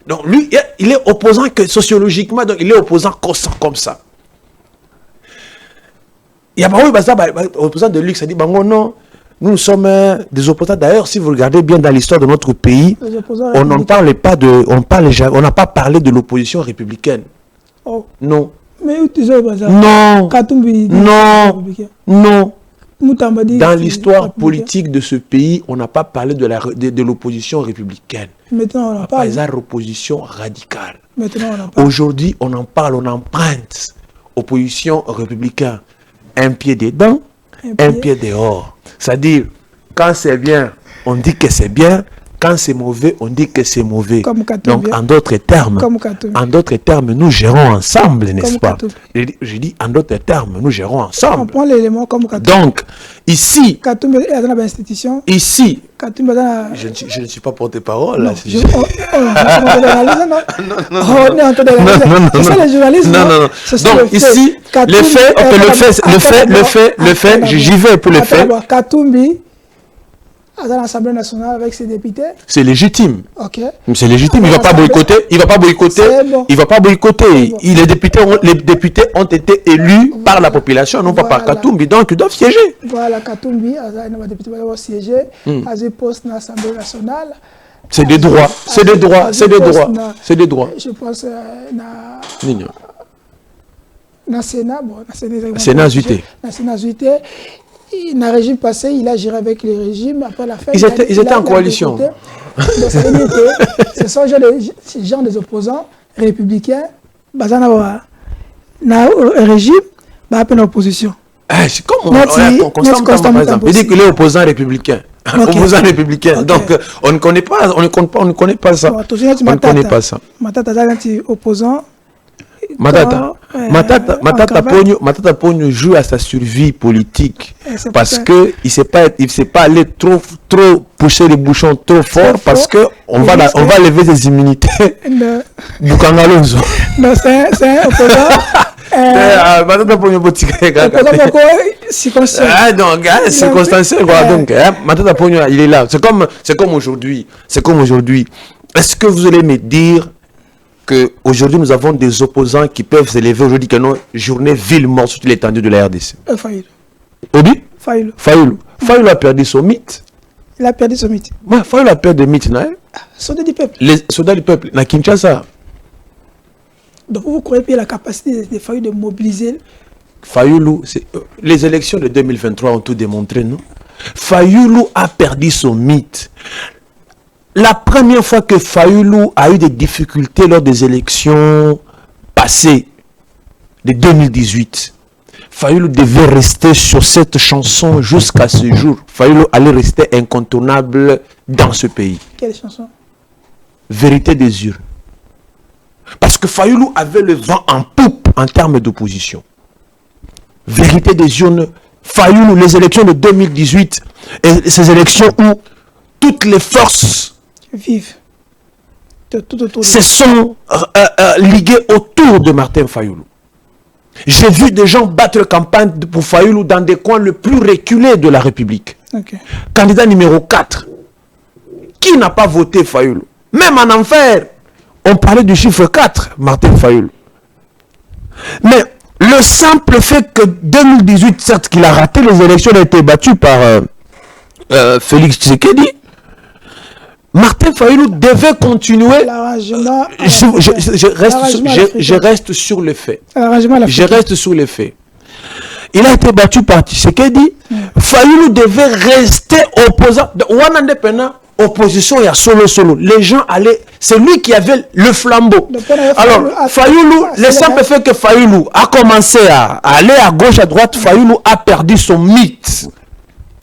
Speaker 2: Donc, lui, il est opposant que sociologiquement, donc il est opposant comme ça. Il y a pas opposant de luxe, ça dit, non. Nous sommes des opposants. D'ailleurs, si vous regardez bien dans l'histoire de notre pays, on n'en parlait pas on n'a pas parlé de l'opposition républicaine.
Speaker 1: Oh.
Speaker 2: Non.
Speaker 1: Mais
Speaker 2: non. Non.
Speaker 1: Non.
Speaker 2: Dans l'histoire politique de ce pays, on n'a pas parlé de l'opposition républicaine.
Speaker 1: Maintenant, on en parle.
Speaker 2: Pas l'opposition radicale.
Speaker 1: Maintenant, on en parle.
Speaker 2: Aujourd'hui, on en parle, on emprunte. Opposition républicaine. Un pied dedans, un pied dehors. C'est-à-dire, quand c'est bien, on dit que c'est bien. Quand c'est mauvais, on dit que c'est mauvais. Donc, en d'autres termes, nous gérons ensemble, n'est-ce pas? Je dis, en d'autres termes, nous gérons ensemble.
Speaker 1: On prend l'élément comme Katumbi.
Speaker 2: Donc, ici, je ne suis pas porte-parole.
Speaker 1: Non, c'est ça le journalisme.
Speaker 2: Non. Donc, ici, le fait, j'y vais pour le fait.
Speaker 1: Katumbi, à l'Assemblée nationale avec ses députés.
Speaker 2: C'est légitime.
Speaker 1: Ok.
Speaker 2: C'est légitime. Il ne va pas boycotter. Il va pas boycotter. Les députés ont été élus par la population, non pas par Katumbi. Donc, ils doivent siéger.
Speaker 1: Voilà, Katumbi, les députés doivent siéger à ce poste dans l'Assemblée nationale.
Speaker 2: C'est des droits. C'est des droits.
Speaker 1: Je pense dans le Sénat.
Speaker 2: Sénat Zuité.
Speaker 1: Dans le régime passé, il a géré avec les régimes. Après la fin,
Speaker 2: ils étaient en coalition.
Speaker 1: Donc, ça veut dire que ce sont les gens des opposants républicains, dans le régime, dans l'opposition.
Speaker 2: C'est comme il dit qu'il est opposant républicain. Opposant républicain. Donc, on ne connaît pas ça. On ne connaît pas ça.
Speaker 1: Matata, opposant.
Speaker 2: Matata Pogno joue à sa survie politique parce que il s'est pas allé trop pousser les bouchons trop fort parce que on va lever ses immunités du Kangalonzo.
Speaker 1: Non, c'est un opposant.
Speaker 2: Matata Pogno circonstanciel quoi. Donc Matata Pogno il est là. C'est comme aujourd'hui. Est-ce que vous allez me dire qu'aujourd'hui, nous avons des opposants qui peuvent s'élever aujourd'hui que nos journées ville-mort sur l'étendue de la RDC?
Speaker 1: Fayoulou.
Speaker 2: Obi?
Speaker 1: Fayoulou
Speaker 2: a perdu son mythe.
Speaker 1: Il a perdu son mythe.
Speaker 2: Ouais, Fayoulou a perdu le mythe, non?
Speaker 1: Soldats du peuple.
Speaker 2: Les soldats du peuple, na Kinshasa.
Speaker 1: Donc, vous croyez qu'il y a la capacité de Fayoulou de mobiliser?
Speaker 2: Fayoulou, les élections de 2023 ont tout démontré, non? Fayoulou a perdu son mythe. La première fois que Fayoulou a eu des difficultés lors des élections passées de 2018, Fayoulou devait rester sur cette chanson jusqu'à ce jour. Fayoulou allait rester incontournable dans ce pays.
Speaker 1: Quelle chanson?
Speaker 2: Vérité des urnes. Parce que Fayoulou avait le vent en poupe en termes d'opposition. Vérité des urnes. Fayoulou, les élections de 2018, et ces élections où toutes les forces
Speaker 1: vive.
Speaker 2: Se sont ligués autour de Martin Fayoulou. J'ai vu des gens battre campagne pour Fayoulou dans des coins les plus reculés de la République.
Speaker 1: Okay.
Speaker 2: Candidat numéro 4. Qui n'a pas voté Fayoulou? Même en enfer, on parlait du chiffre 4, Martin Fayoulou. Mais le simple fait que 2018, certes qu'il a raté les élections, il a été battu par Félix Tshisekedi. Martin Fayoulou devait continuer. Je reste sur le fait. Je reste sur le fait. Il a été battu par Tshisekedi. Fayoulou devait rester opposant. One indépendant, opposition, il y a solo. Les gens allaient. C'est lui qui avait le flambeau. Alors, Fayoulou, le simple fait que Fayoulou a commencé à aller à gauche, à droite, Fayoulou a perdu son mythe.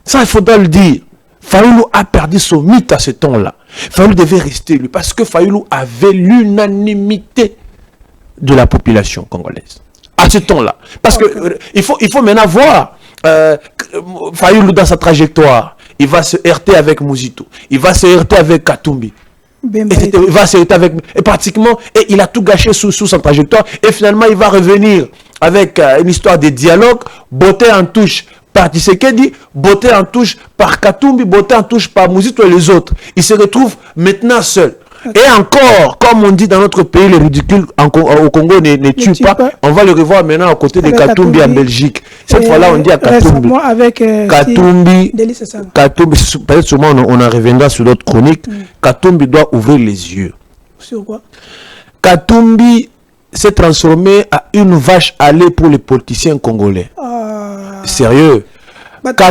Speaker 2: Ça, il faudra le dire. Fayoulou a perdu son mythe à ce temps-là. Fayoulou devait rester lui parce que Fayoulou avait l'unanimité de la population congolaise à ce temps-là. Parce que il faut maintenant voir Fayoulou dans sa trajectoire. Il va se heurter avec Mouzito. Il va se heurter avec Katumbi. Il va se heurter avec... Et pratiquement, et il a tout gâché sous sa trajectoire. Et finalement, il va revenir avec une histoire de dialogue. Beauté en touche par Tshisekedi, beauté en touche par Katumbi, beauté en touche par Mouzito et les autres. Il se retrouve maintenant seul. Et encore, comme on dit dans notre pays, le ridicule au Congo ne tue pas. On va le revoir maintenant à côté de Katumbi en Belgique. Cette fois-là, on dit à Katumbi. Katumbi, peut-être sûrement on en reviendra sur d'autres chroniques. Katumbi doit ouvrir les yeux.
Speaker 1: Sur quoi?
Speaker 2: Katumbi s'est transformé à une vache à lait pour les politiciens congolais. Sérieux. Rien.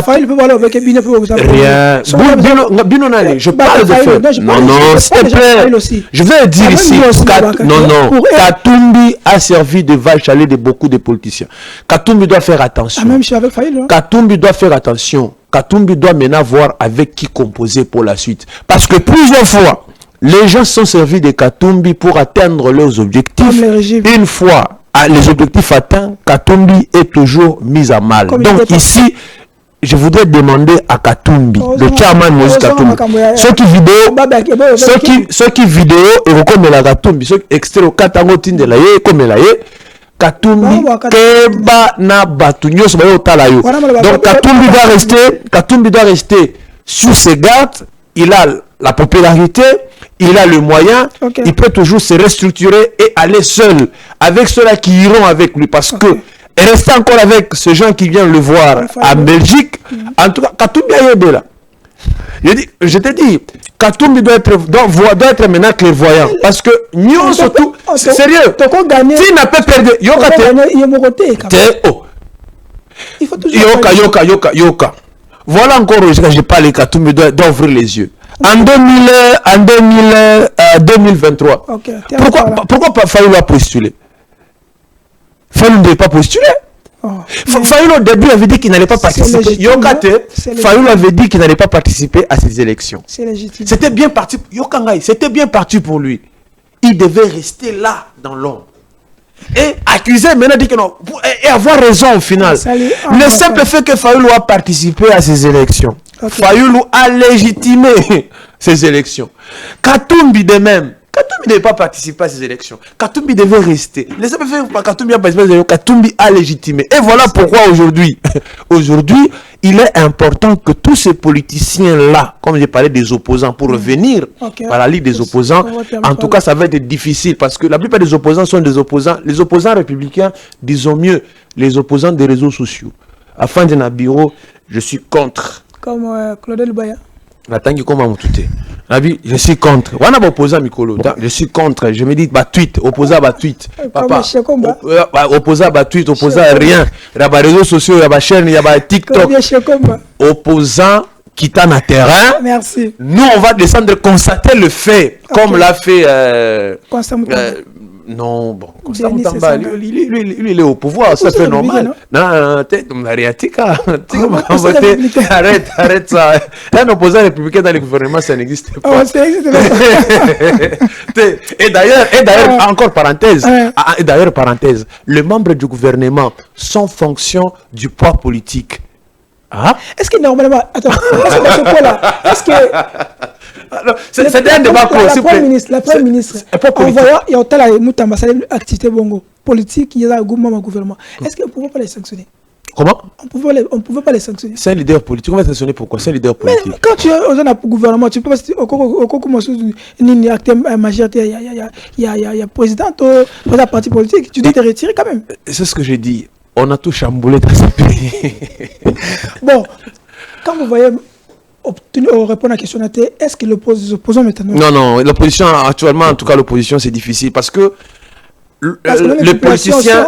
Speaker 2: Je parle de fait. Non, s'il te plaît. Je vais dire ici. Non. Katumbi a servi de vache à lait de beaucoup de politiciens. Katumbi doit faire attention. Katumbi doit faire attention. Katumbi doit maintenant voir avec qui composer pour la suite. Parce que plusieurs fois, les gens sont servis de Katumbi pour atteindre leurs objectifs. Une fois les objectifs atteints, Katumbi est toujours mis à mal. Donc ici, je voudrais demander à Katumbi, le chairman Moïse Katumbi, ceux qui vidéo et comme la Katumbi, ceux qui extrait au Katango Tindela comme la Katumbi keba na batunyo so bayo talayo. Donc Katumbi doit rester sur ses gardes. Il a la popularité, il a le moyen, il peut toujours se restructurer et aller seul avec ceux-là qui iront avec lui parce que rester encore avec ces gens qui viennent le voir en Belgique. En tout cas, Katumbi est là. Je te dis, Katumbi doit être maintenant clairvoyant. Parce que nous, surtout, c'est sérieux. S'il n'a pas perdu, il faut toujours Yoka. Voilà encore où je parle, Katumbi doit ouvrir les yeux. En 2023, pourquoi Fayoulou a postulé? Fayoulou ne devait pas postuler. Fayoulou au début avait dit qu'il n'allait pas participer. Fayoulou avait dit qu'il n'allait pas participer à ces élections. C'était bien parti. C'était bien parti pour lui. Il devait rester là dans l'ombre. Et accuser maintenant dit que non. Et avoir raison au final. Le simple fait que Fayoulou a participé à ces élections. Fayoulou a légitimé ces élections. Katumbi de même. Katumbi ne devait pas participer à ces élections. Katumbi devait rester. Le simple fait que Katumbi a participé à ces élections, Katumbi a légitimé. Et voilà pourquoi aujourd'hui, il est important que tous ces politiciens-là, comme j'ai parlé des opposants, pour revenir à la Ligue des opposants, en tout cas, ça va être difficile parce que la plupart des opposants sont des opposants. Les opposants républicains, disons mieux, les opposants des réseaux sociaux. Afin d'un bureau, je suis contre.
Speaker 1: Comme Claudel Baya.
Speaker 2: Je suis contre. Je suis contre. Je me dis, tweet, opposant à tweet. Papa, opposant à tweet, opposant à rien. Il y a des réseaux sociaux, il y a des chaînes, il y a des TikTok. Opposant qui t'a un terrain.
Speaker 1: Merci.
Speaker 2: Nous, on va descendre constater le fait, comme l'a fait. Non, bon, Constant Mutamba, lui, il est au pouvoir, ça fait normal. Non, arrête ça. Un opposant républicain dans le gouvernement, ça n'existe pas. Et d'ailleurs, encore parenthèse, les membres du gouvernement sont fonction du poids politique.
Speaker 1: Est-ce que normalement, attends, est-ce que c'est un débat la Première ministre, en voyant il y a Mutamba, ça activité bongo politique, il y a un gouvernement. Est-ce qu'on ne pouvait pas les sanctionner?
Speaker 2: Comment?
Speaker 1: On ne pouvait pas les sanctionner.
Speaker 2: C'est un leader politique. On va sanctionner pourquoi? C'est un leader politique.
Speaker 1: Mais quand tu es au gouvernement, tu peux pas il y a président ou un parti politique, tu dois te retirer quand même.
Speaker 2: C'est ce que j'ai dit. On a tout chamboulé dans ce pays.
Speaker 1: Bon, quand vous voyez répondre à la question, est-ce que les opposants maintenant?
Speaker 2: Non, l'opposition, actuellement, en tout cas, l'opposition, c'est difficile parce que les politiciens.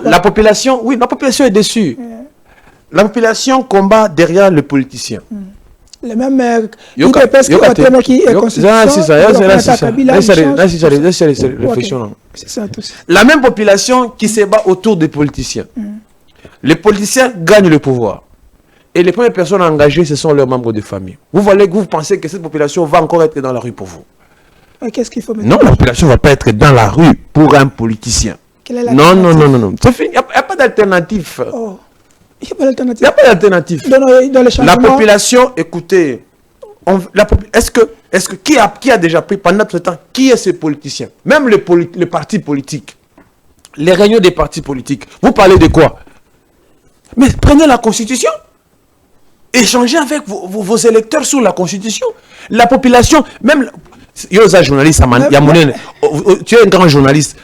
Speaker 2: La population, oui, la population est déçue. La population combat derrière le politicien.
Speaker 1: Les mêmes qui est
Speaker 2: la même population qui se bat autour des politiciens. Les politiciens gagnent le pouvoir. Et les premières personnes engagées, ce sont leurs membres de famille. Vous pensez que cette population va encore être dans la rue pour vous?
Speaker 1: Qu'est-ce qu'il faut maintenant?
Speaker 2: Non, la population ne va pas être dans la rue pour un politicien. Non. C'est fini. Il n'y a pas d'alternative.
Speaker 1: Oh. Il n'y a pas d'alternative.
Speaker 2: Il n'y a pas d'alternative. La population, écoutez, qui a déjà pris pendant tout ce temps, qui est ce politicien? Même les partis politiques, les réunions des partis politiques, vous parlez de quoi? Mais prenez la Constitution. Échangez avec vos électeurs sur la Constitution. La population, même... journaliste, tu es un grand journaliste.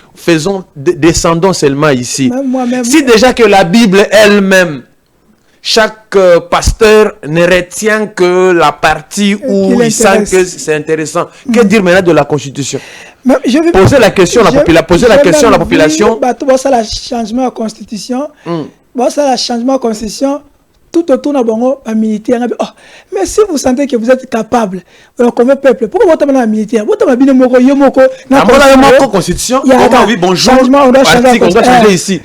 Speaker 2: Descendons seulement ici. Si déjà que la Bible elle-même, chaque pasteur ne retient que la partie où il sent que c'est intéressant. Que dire maintenant de la Constitution? Poser la question à la population.
Speaker 1: Le changement de la Constitution. Le changement de la Constitution. Tout autour de la militaire. Oh, mais si vous sentez que vous êtes capable, comme peuple, pourquoi vous êtes dans la militaire? Vous êtes dans
Speaker 2: la Constitution. Bonjour. On doit changer ici.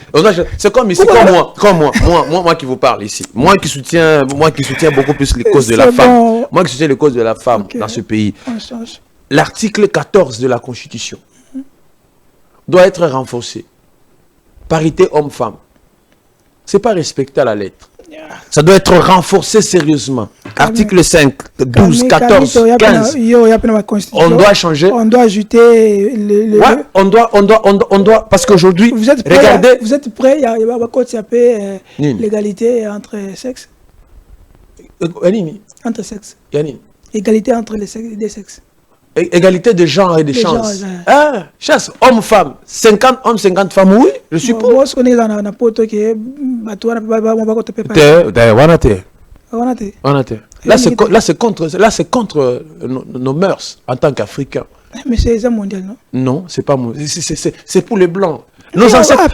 Speaker 2: C'est comme ici, comme moi qui vous parle ici. Moi qui soutiens beaucoup plus les causes de la femme. Moi qui soutiens les causes de la femme dans ce pays. L'article 14 de la Constitution doit être renforcé. Parité homme-femme. C'est pas respecté à la lettre. Ça doit être renforcé sérieusement. Article 5, 12, 14, 15. On doit changer.
Speaker 1: On doit ajouter
Speaker 2: ouais, on doit parce qu'aujourd'hui,
Speaker 1: regardez. Vous êtes prêts? Il y a quoi qui s'appelle l'égalité entre sexes? Entre sexes. Égalité entre les sexes.
Speaker 2: Égalité de genre et de chances. Chasse, homme-femme. 50 hommes, 50 femmes, oui, je suppose. Là, c'est contre nos mœurs en tant qu'Africains.
Speaker 1: Mais c'est ça mondial, non?
Speaker 2: Non, c'est pas mondial. C'est pour les Blancs. Nos ancêtres.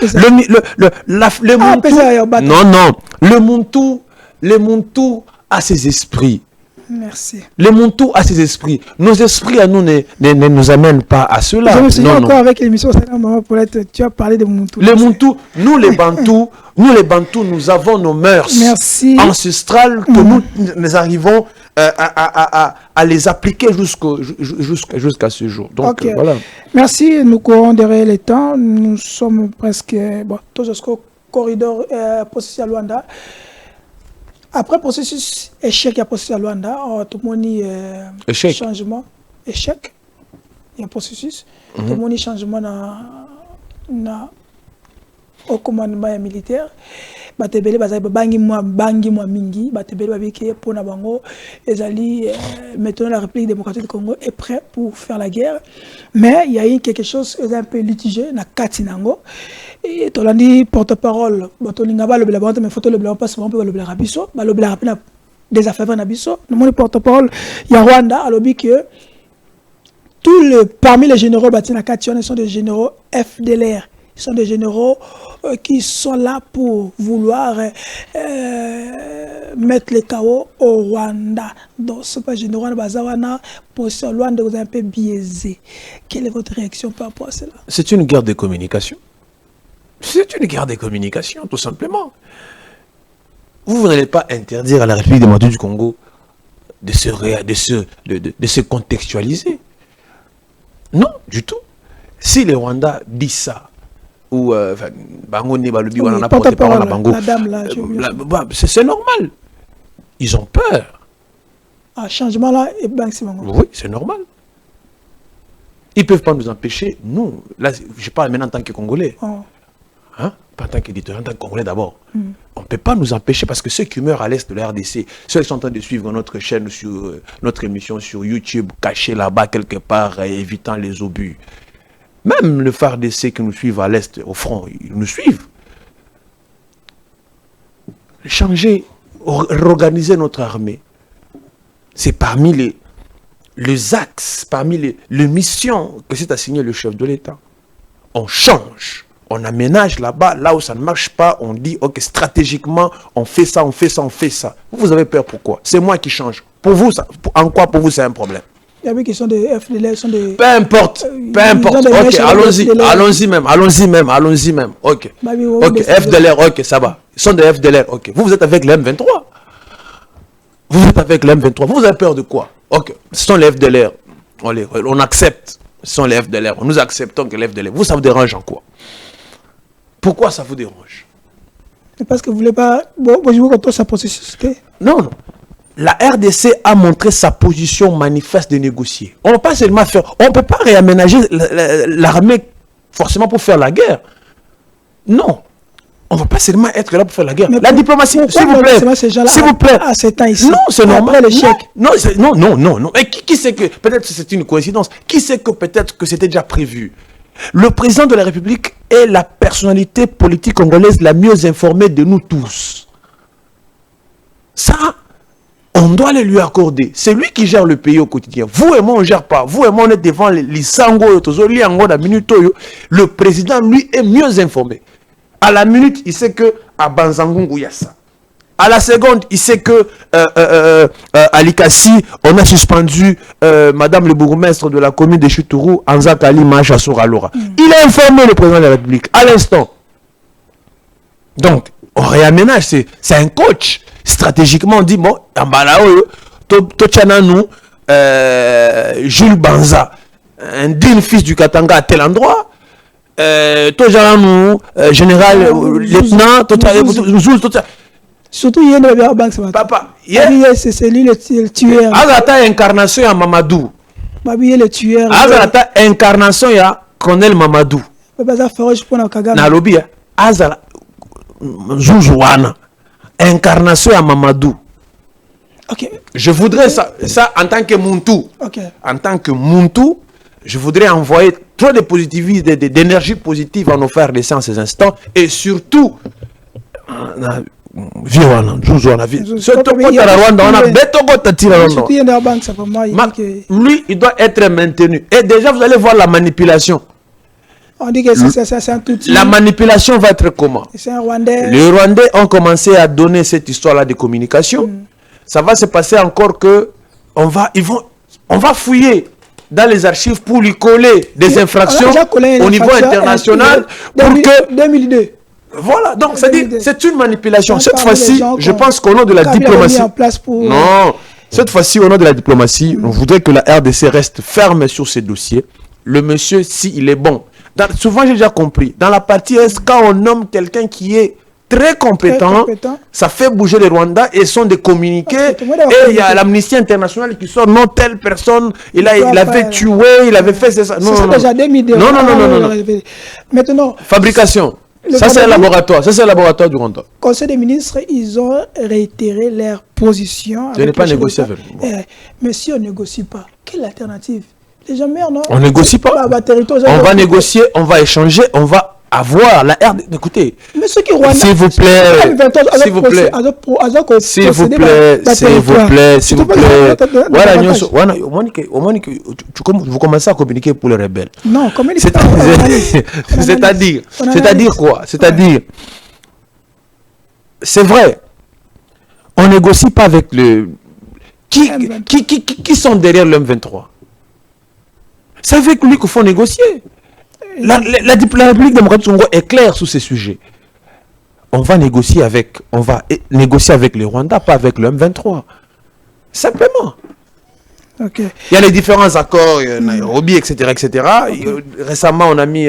Speaker 2: Le Muntu a ses esprits.
Speaker 1: Merci.
Speaker 2: Le Muntu a ses esprits. Nos esprits à nous ne nous amènent pas à cela.
Speaker 1: Je me souviens encore avec l'émission, tu as parlé de Muntu.
Speaker 2: Le Muntu, nous les Bantous, nous avons nos mœurs ancestrales que nous arrivons à les appliquer jusqu'à ce jour. Donc voilà.
Speaker 1: Merci, nous courons derrière le temps. Nous sommes presque tous jusqu'au corridor processus à Luanda. Après processus échec, il y a processus à Luanda. Tout le monde changement. Échec. Il y a processus. Tout le monde changement au commandement militaire. Batebele bangi moi mingi. Batebele babike pour na bango. Maintenant la République démocratique du Congo est prête pour faire la guerre. Mais il y a eu quelque chose un peu litigé na Katinango. Et tu l'as dit porte-parole, tu l'as dit, mais photo le blanc passe souvent pour le blanc rabisso, le blanc des affaires rabisso. Le porte-parole, il y a Rwanda, a dit que parmi les généraux bâtis na Katione sont des généraux FDLR. Ils sont des généraux qui sont là pour vouloir mettre les chaos au Rwanda. Donc, ce n'est pas général Bazawana, position Rwanda, vous êtes un peu biaisé. Quelle est votre réaction par rapport à cela?
Speaker 2: C'est une guerre de communication. C'est une guerre de communication, tout simplement. Vous n'allez pas interdire à la République démocratique du Congo de se contextualiser. Non, du tout. Si le Rwanda dit ça, ou c'est normal. Ils ont peur.
Speaker 1: Changement là,
Speaker 2: oui, c'est normal. Ils ne peuvent pas nous empêcher, nous, là, je parle maintenant en tant que Congolais. Pas en tant qu'éditeur, en tant que Congolais d'abord. On ne peut pas nous empêcher parce que ceux qui meurent à l'est de la RDC, ceux qui sont en train de suivre notre chaîne, sur notre émission sur YouTube, cachés là-bas quelque part, évitant les obus. Même le FARDC qui nous suivent à l'est, au front, ils nous suivent. Changer, réorganiser notre armée, c'est parmi les axes, parmi les missions que s'est assigné le chef de l'État. On change. On aménage là-bas, là où ça ne marche pas, on dit, ok, stratégiquement, on fait ça, on fait ça, on fait ça. Vous avez peur pourquoi? C'est moi qui change. Pour vous, en quoi pour vous c'est un problème?
Speaker 1: Il y a qui sont des FDLR, sont des...
Speaker 2: Peu importe. Ok, allons-y même. Ok, FDLR, ok, ça va. Ils sont des FDLR, ok. Vous êtes avec les M23. Vous êtes avec le M23. Vous avez peur de quoi? Ok, ce sont les FDLR. On accepte. Ce sont les FDLR. Nous acceptons que les FDLR. Vous, ça vous dérange en quoi? Pourquoi ça vous dérange?
Speaker 1: Parce que vous ne voulez pas... Bon, je vous contrôle sa position.
Speaker 2: Non, non. La RDC a montré sa position manifeste de négocier. On ne peut pas seulement faire... On ne peut pas réaménager l'armée forcément pour faire la guerre. Non. On ne va pas seulement être là pour faire la guerre. Mais la diplomatie, s'il vous plaît. S'il vous plaît.
Speaker 1: À ce temps ici.
Speaker 2: Non, c'est normal.
Speaker 1: Après l'échec.
Speaker 2: Non. Et qui sait que... Peut-être que c'est une coïncidence. Qui sait que peut-être que c'était déjà prévu? Le président de la République est la personnalité politique congolaise la mieux informée de nous tous. Ça, on doit le lui accorder. C'est lui qui gère le pays au quotidien. Vous et moi, on ne gère pas. Vous et moi, on est devant les sango. Le président, lui, est mieux informé. À la minute, il sait que à Banzangungu, il y a ça. À la seconde, il sait que à Likasi, on a suspendu Madame le bourgmestre de la commune de Choutourou, Anzak Ali Macha Souralora. Il a informé le président de la République à l'instant. Donc, on réaménage. C'est un coach. Stratégiquement, on dit, bon, Jules Banza, un digne fils du Katanga à tel endroit, général, lieutenant,
Speaker 1: surtout il y a une banque.
Speaker 2: Papa,
Speaker 1: c'est lui le tueur.
Speaker 2: Azata incarnation à Mamadou.
Speaker 1: Babi est le tueur.
Speaker 2: Azata incarnation à Colonel Mamadou. Nalobi, Azala Zouzouana. Incarnation à Mamadou.
Speaker 1: Ok.
Speaker 2: Je voudrais ça en tant que Muntu.
Speaker 1: Ok.
Speaker 2: En tant que Muntu, je voudrais envoyer trop de positivisme, d'énergie positive à nos frères de en ces instants. Et surtout, lui, il doit être maintenu. Et déjà, vous allez voir la manipulation.
Speaker 1: On dit que c'est un tout.
Speaker 2: La manipulation va être comment?
Speaker 1: C'est un Rwandais.
Speaker 2: Les Rwandais ont commencé à donner cette histoire-là de communication. Ça va se passer encore que on va fouiller dans les archives pour lui coller des infractions au niveau international pour que
Speaker 1: 2002.
Speaker 2: Voilà, donc c'est une manipulation. Cette fois-ci, je pense qu'au nom de la diplomatie. Non, cette fois-ci, au nom de la diplomatie, on voudrait que la RDC reste ferme sur ces dossiers. Le monsieur, s'il est bon. Souvent, j'ai déjà compris. Dans la partie Est, quand on nomme quelqu'un qui est très compétent, ça fait bouger les Rwandais et sont des communiqués. Et il y a l'Amnesty International qui sort, non, telle personne, il avait tué, il avait fait ça. Non, non,
Speaker 1: déjà des milliers.
Speaker 2: Non.
Speaker 1: Maintenant,
Speaker 2: fabrication. Ça, c'est un laboratoire. Ça, c'est un laboratoire du Rwanda.
Speaker 1: Conseil des ministres, ils ont réitéré leur position.
Speaker 2: Je n'ai pas négocié avec vous.
Speaker 1: Mais si on ne négocie pas, quelle alternative? Les gens meurent, non?
Speaker 2: On ne négocie pas. On va négocier, on va échanger, on va avoir la RD. Écoutez, s'il vous plaît, s'il vous plaît, s'il vous plaît, s'il vous plaît, s'il vous plaît. Voilà, vous commencez à communiquer pour les rebelles.
Speaker 1: Non, communiquer.
Speaker 2: C'est-à-dire quoi? C'est-à-dire, c'est vrai, on négocie pas avec le... Qui sont derrière le M23? C'est avec lui qu'il faut négocier. La République démocratique du Congo est claire sur ces sujets. On va négocier avec les Rwandais, pas avec le M23. Simplement.
Speaker 1: Okay.
Speaker 2: Il y a les différents accords, Nairobi, etc., etc. Récemment, on a mis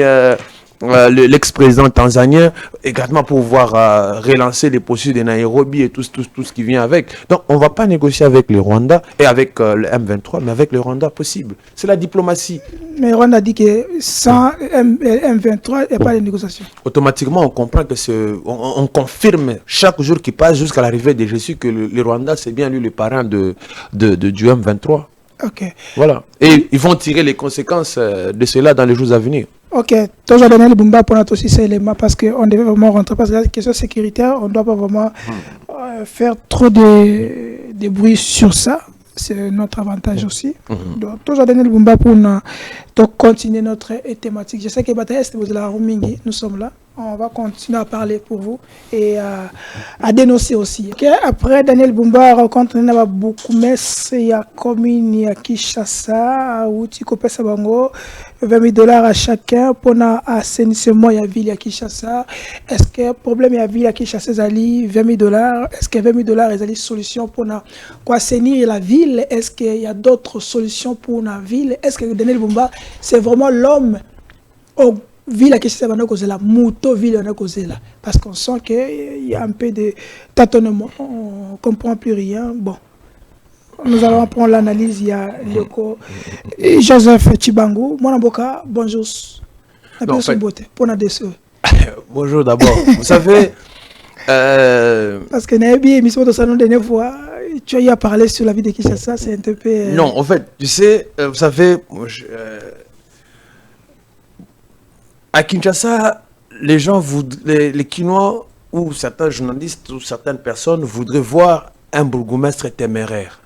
Speaker 2: l'ex-président tanzanien également pour pouvoir relancer les processus de Nairobi et tout ce qui vient avec. Donc, on ne va pas négocier avec les Rwandais et avec le M23, mais avec les Rwandais possible. C'est la diplomatie.
Speaker 1: Mais Rwanda dit que sans M23, il n'y a pas de négociation.
Speaker 2: Automatiquement, on comprend que on confirme chaque jour qui passe jusqu'à l'arrivée de Jésus que le Rwanda, c'est bien lui le parrain du M23.
Speaker 1: Ok.
Speaker 2: Voilà. Et ils vont tirer les conséquences de cela dans les jours à venir.
Speaker 1: Ok. Toujours donner le Bumba pour notre aussi ces éléments parce qu'on devait vraiment rentrer. Parce que la question sécuritaire, on ne doit pas vraiment faire trop de bruit sur ça. C'est notre avantage aussi. Donc, toujours donner le Bumba pour continuer notre thématique. Je sais que Bataille Est, nous sommes là. On va continuer à parler pour vous et à dénoncer aussi. Okay? Après, Daniel Bumba rencontre beaucoup de il y a commune à Kinshasa, où tu coupes ça bango, $20 à chacun pour l'assainissement de la ville à Kinshasa. Est-ce que le problème de la ville à Kinshasa est $20? Est-ce que $20 est une solution pour assainir la ville? Est-ce qu'il y a d'autres solutions pour la ville? Est-ce que Daniel Bumba, c'est vraiment l'homme au ville à Kinshasa, la moto ville parce qu'on sent qu'il y a un peu de tâtonnement, on ne comprend plus rien. Bon, nous allons prendre l'analyse. Il y a Joseph Chibangu. Mwanamboka, bonjour.
Speaker 2: Non, en fait,
Speaker 1: bonjour
Speaker 2: d'abord. Vous savez,
Speaker 1: parce que Nabi, émission de salon dernière fois, tu as parlé sur la vie de Kinshasa, c'est un peu.
Speaker 2: Non, en fait, tu sais, vous savez, à Kinshasa, les gens, les Kinois ou certains journalistes ou certaines personnes voudraient voir un bourgmestre téméraire.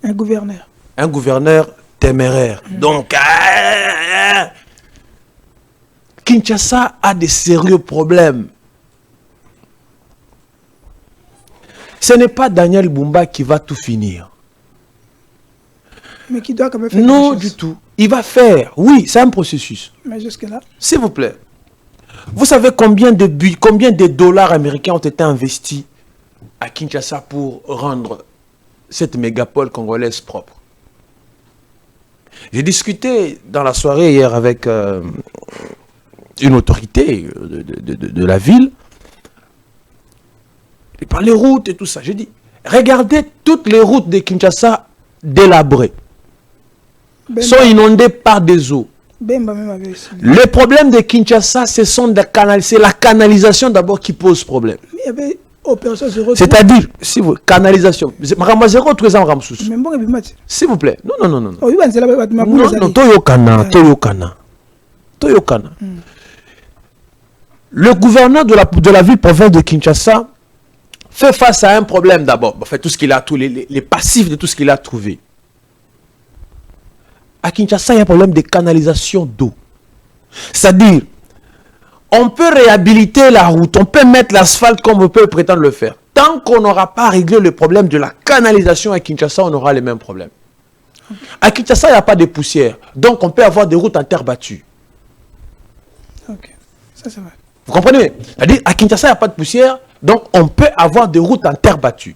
Speaker 1: Un gouverneur.
Speaker 2: Un gouverneur téméraire. Donc, Kinshasa a des sérieux problèmes. Ce n'est pas Daniel Bumba qui va tout finir.
Speaker 1: Mais qui doit quand même faire
Speaker 2: non, du tout. Il va faire. Oui, c'est un processus.
Speaker 1: Mais jusque-là.
Speaker 2: S'il vous plaît. Vous savez combien de dollars américains ont été investis à Kinshasa pour rendre cette mégapole congolaise propre? J'ai discuté dans la soirée hier avec une autorité de la ville. Il parlait des routes et tout ça. J'ai dit, regardez toutes les routes de Kinshasa délabrées. Sont inondées par des eaux. Le problème de Kinshasa, c'est la canalisation d'abord qui pose problème. C'est-à-dire, si vous, canalisation. S'il vous plaît. Non. Non, Toyokana. Le gouverneur de la ville-province de Kinshasa fait face à un problème d'abord. En fait, tout ce qu'il a, tous les passifs de tout ce qu'il a trouvé. À Kinshasa, il y a un problème de canalisation d'eau. C'est-à-dire, on peut réhabiliter la route, on peut mettre l'asphalte comme on peut prétendre le faire. Tant qu'on n'aura pas réglé le problème de la canalisation à Kinshasa, on aura les mêmes problèmes. À Kinshasa, il n'y a pas de poussière. Donc, on peut avoir des routes en terre battue.
Speaker 1: Ok, ça c'est vrai.
Speaker 2: Vous comprenez? C'est-à-dire, à Kinshasa, il n'y a pas de poussière. Donc, on peut avoir des routes en terre battue.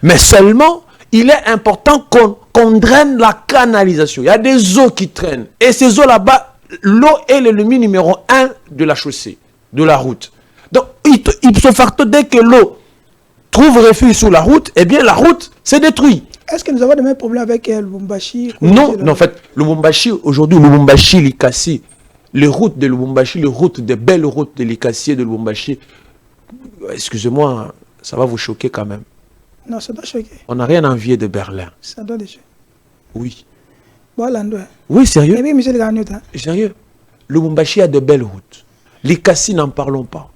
Speaker 2: Mais seulement, il est important qu'on draine la canalisation. Il y a des eaux qui traînent. Et ces eaux là-bas, l'eau est l'ennemi numéro 1 de la chaussée, de la route. Donc, il se facto dès que l'eau trouve refuge sur la route, eh bien, la route s'est détruite.
Speaker 1: Est-ce que nous avons le même problème avec Lubumbashi?
Speaker 2: Non, en fait, Lubumbashi, aujourd'hui, Lubumbashi, Likasi, les routes de Lubumbashi, les belles routes de Likasi et de Lubumbashi, excusez-moi, ça va vous choquer quand même.
Speaker 1: Non, ça doit choquer.
Speaker 2: On n'a rien envié de Berlin.
Speaker 1: Ça doit les choquer.
Speaker 2: Oui.
Speaker 1: Bon,
Speaker 2: oui, sérieux.
Speaker 1: Oui, monsieur le Gagnon.
Speaker 2: Sérieux. Lubumbashi a de belles routes. Likasi, n'en parlons pas.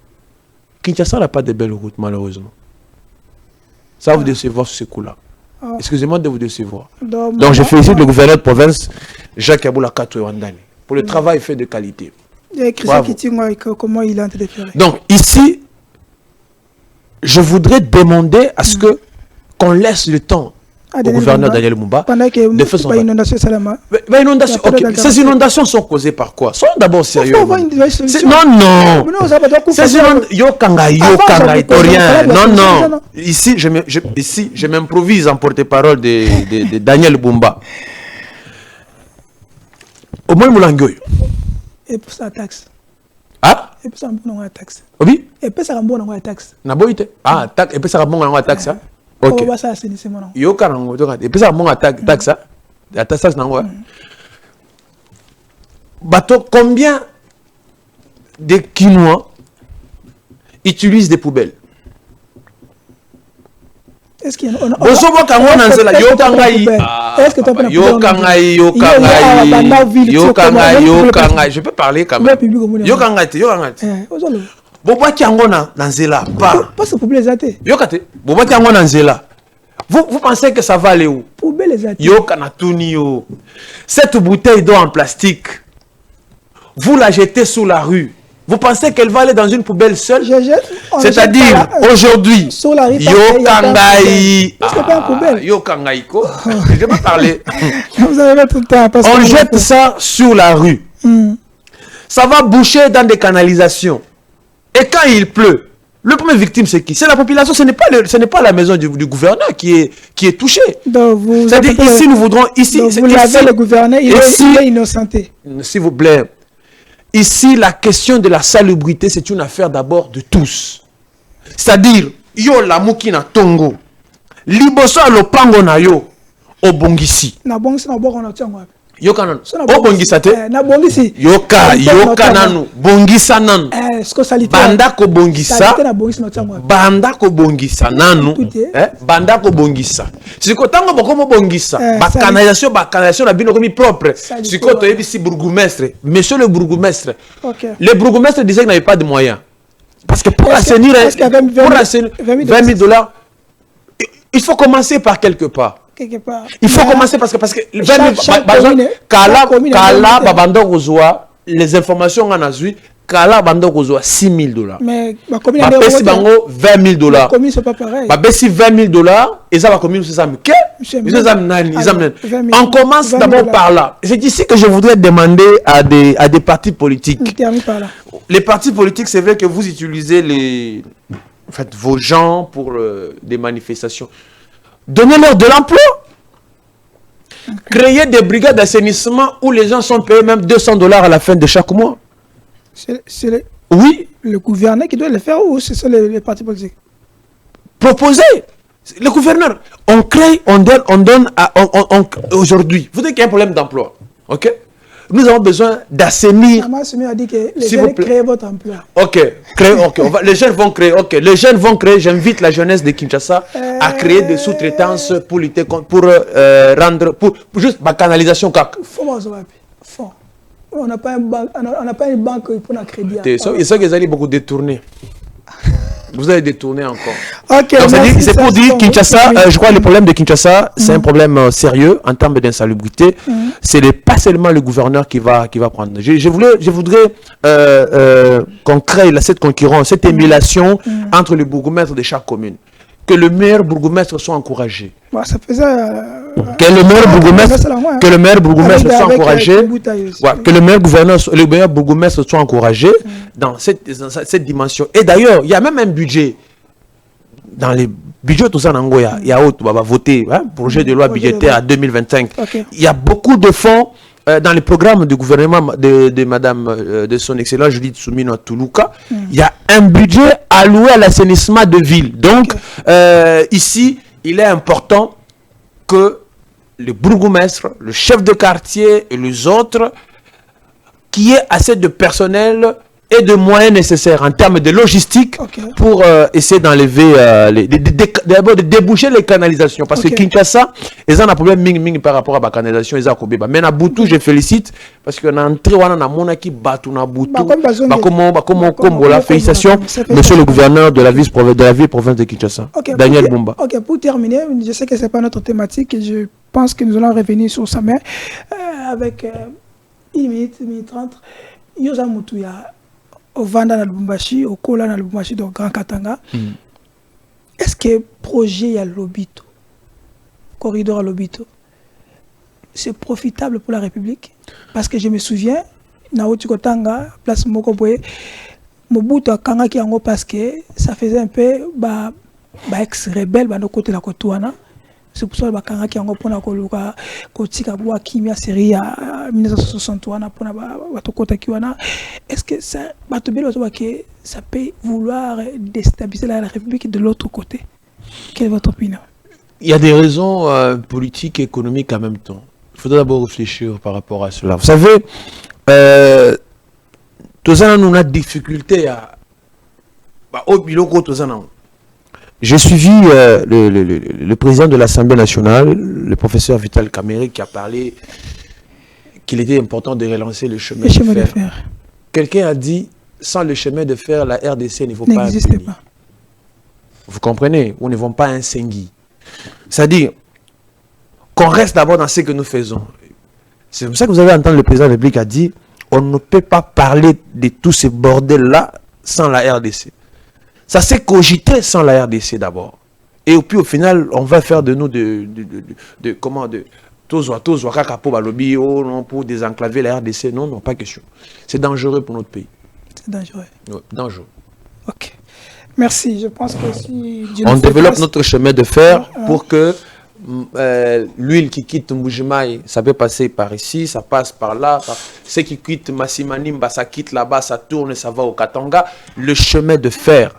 Speaker 2: Kinshasa n'a pas de belles routes, malheureusement. Ça va vous décevoir sur ce coup-là. Excusez-moi de vous décevoir. Donc, je félicite le gouverneur de province, Jacques Aboula Katoué-Wandani, pour le travail fait de qualité.
Speaker 1: Et Christian Kitingwa, comment il a interféré?
Speaker 2: Donc, ici, je voudrais demander à ce qu'on laisse le temps au gouverneur Daniel Bumba de faire son
Speaker 1: inondation.
Speaker 2: Ces inondations sont causées par quoi? Soyons d'abord sérieux. Non. Non. Ici, je m'improvise en porte-parole de Daniel Bumba. Au moins, Moulangoy.
Speaker 1: Et pour sa taxe.
Speaker 2: Ah?
Speaker 1: Et pour ça, on a une taxe.
Speaker 2: Oui?
Speaker 1: Et puis ça, on a une taxe.
Speaker 2: Ah, taxe. Et puis ça, on a une taxe. Ok. Yo karango et puis ça mon attaque taxe la taxe nango. Bateau, combien de Kinois utilisent des poubelles?
Speaker 1: Est-ce qu'il y a
Speaker 2: je peux parler quand même. Vous pensez que ça va aller où? Cette bouteille d'eau en plastique, vous la jetez sous la rue. Vous pensez qu'elle va aller dans une poubelle seule?
Speaker 1: On
Speaker 2: C'est-à-dire, aujourd'hui,
Speaker 1: sur la rue,
Speaker 2: Yo Kangai.
Speaker 1: C'est pas une poubelle.
Speaker 2: Yo Kangai, quoi. Je vais pas parler.
Speaker 1: Vous avez tout le temps. Parce
Speaker 2: On
Speaker 1: que-
Speaker 2: jette ça sur la rue. Ça va boucher dans des canalisations. Et quand il pleut, le premier victime, c'est qui? C'est la population, ce n'est pas la maison du gouverneur qui est touchée.
Speaker 1: Donc, vous
Speaker 2: C'est-à-dire,
Speaker 1: appelez-
Speaker 2: ici, nous voudrons... Ici,
Speaker 1: donc,
Speaker 2: c'est-
Speaker 1: vous l'avez,
Speaker 2: ici-
Speaker 1: le gouverneur, il
Speaker 2: ici-
Speaker 1: est innocenté.
Speaker 2: S'il vous plaît, ici, la question de la salubrité, c'est une affaire d'abord de tous. C'est-à-dire, yo la mukina tongo, liboso a lopango na yo, obongisi.
Speaker 1: Na bongisi na boko na tiango.
Speaker 2: Yo kanan,
Speaker 1: So na
Speaker 2: obongisa te,
Speaker 1: na bongisi.
Speaker 2: yo kananu, bongisa nanu.
Speaker 1: Ce que ça lit.
Speaker 2: Banda ko bongisa,
Speaker 1: na bongisi na tiango.
Speaker 2: banda ko bongisa nanu,
Speaker 1: Tout est.
Speaker 2: banda ko bongisa. Siko tango bokomo bongisa, ba canalisation na bino komi propre.
Speaker 1: Sali-
Speaker 2: Siko to yebisi bourgmestre, monsieur le bourgmestre.
Speaker 1: Ok.
Speaker 2: Le bourgmestre disait qu'il n'avait pas de moyens. Parce que pour assainir,
Speaker 1: est-ce qu'il y a 20 000
Speaker 2: pour assainir 20 000 $, il faut commencer par quelque part.
Speaker 1: Quelque part.
Speaker 2: Il faut commencer parce que 20 000
Speaker 1: chaque
Speaker 2: par exemple,
Speaker 1: commune,
Speaker 2: Kala
Speaker 1: chaque commune a
Speaker 2: Kala
Speaker 1: un
Speaker 2: Babando Rozoa, les informations qu'on a vues, Kala Babando Rozoa, 6 000 $.
Speaker 1: Mais ma commune
Speaker 2: Babesi Bango, 20 000
Speaker 1: La
Speaker 2: $.
Speaker 1: commune c'est pas pareil.
Speaker 2: Babesi 20 000 $, et ça va commune, c'est ça.
Speaker 1: Monsieur,
Speaker 2: On commence
Speaker 1: 20 000
Speaker 2: d'abord par là. C'est ici que je voudrais demander à des partis politiques.
Speaker 1: Termine par là.
Speaker 2: Les partis politiques, c'est vrai que vous utilisez vos gens pour des manifestations. Donnez-leur de l'emploi. Créez des brigades d'assainissement où les gens sont payés même 200 $ à la fin de chaque mois.
Speaker 1: C'est
Speaker 2: Oui,
Speaker 1: le gouverneur qui doit le faire ou c'est ça les partis politiques?
Speaker 2: proposez. Le gouverneur, on crée, on donne aujourd'hui. Vous dites qu'il y a un problème d'emploi. Ok? Nous avons besoin d'assainir.
Speaker 1: Maman Semi a dit que les
Speaker 2: S'il
Speaker 1: jeunes
Speaker 2: vous plaît.
Speaker 1: créent votre emploi.
Speaker 2: Ok, les jeunes vont créer. Ok, les jeunes vont créer. J'invite la jeunesse de Kinshasa à créer des sous-traitances pour lutter contre, pour juste ma canalisation.
Speaker 1: Faut voir ça. Faut. On n'a pas une banque pour un crédit.
Speaker 2: Et ça, que vous allez beaucoup détourner. Vous allez détourner encore.
Speaker 1: Ok.
Speaker 2: Donc,
Speaker 1: merci,
Speaker 2: c'est pour dire Kinshasa, je crois que le problème de Kinshasa, c'est un problème sérieux en termes d'insalubrité. C'est pas seulement le gouverneur qui va prendre. Je voudrais qu'on crée cette concurrence, cette émulation entre les bourgmestres de chaque commune. Que le meilleur bourgmestre soit encouragé.
Speaker 1: Bon, ça faisait.
Speaker 2: Que le meilleur bourgmestre soit encouragé. Ouais, que le meilleur bourgmestre soit encouragé dans cette dimension. Et d'ailleurs, il y a même un budget. Dans les budgets, tout ça, il y a autre, on va voter, projet de loi budgétaire à 2025.
Speaker 1: Okay.
Speaker 2: Il y a beaucoup de fonds dans les programmes du gouvernement de Madame, de son Excellence Judith Soumino Toulouka. Il y a un budget alloué à l'assainissement de villes. Donc, ici, il est important que le bourgmestre, le chef de quartier et les autres, qui aient assez de personnel et de moyens nécessaires en termes de logistique pour essayer d'enlever, d'abord de déboucher les canalisations. Parce que Kinshasa, ils ont un problème par rapport à la canalisation. Ils ont mais à Boutou, je félicite parce qu'on a entré dans Monaki, Batou, na Boutou, félicitations, monsieur le gouverneur de la ville-province de Kinshasa, Daniel Bumba.
Speaker 1: Ok, pour terminer, je sais que ce n'est pas notre thématique et je pense que nous allons revenir sur ça, mais avec 1 minute 30, Yosa Moutouya. Au Vanda na Lubumbashi, au Kola na Lubumbashi de Grand Katanga. Est-ce que projet à Lobito, corridor à Lobito, c'est profitable pour la République? Parce que je me souviens, na Otikotanga, place Mokoboye, Mobutu a Kanga qui en parce que ça faisait un peu ex-rebelle, nos côtés la Kotouana. C'est pour ça que Bakanga qui a pour la Koluka, Kotika Boa Kimia série à 1961 pour la Tokota Kiwana. Est-ce que ça, ça peut vouloir déstabiliser la République de l'autre côté? Quelle est votre opinion?
Speaker 2: Il y a des raisons politiques et économiques en même temps. Il faudrait d'abord réfléchir par rapport à cela. Vous savez, tous ça, nous avons des difficultés à. Au biloko, tous ça, j'ai suivi le président de l'Assemblée nationale, le professeur Vital Kamerhe, qui a parlé qu'il était important de relancer le chemin de fer. Quelqu'un a dit, sans le chemin de fer, la RDC ne vaut pas un penny. Vous comprenez? Nous ne vont pas un Sengui. C'est-à-dire qu'on reste d'abord dans ce que nous faisons. C'est pour ça que vous avez entendu le président de la République a dit, on ne peut pas parler de tous ces bordels-là sans la RDC. Ça s'est cogité sans la RDC d'abord. Et puis au final, on va faire de nous pour désenclaver la RDC. Non, non, pas question. C'est dangereux pour notre pays.
Speaker 1: C'est dangereux.
Speaker 2: Ouais, dangereux.
Speaker 1: Ok. Merci. Je pense que si...
Speaker 2: On développe notre chemin de fer pour que l'huile qui quitte Mbujimaï, ça peut passer par ici, ça passe par là. Ceux qui quittent Massimanimba, ça quitte là-bas, ça tourne et ça va au Katanga. Le chemin de fer,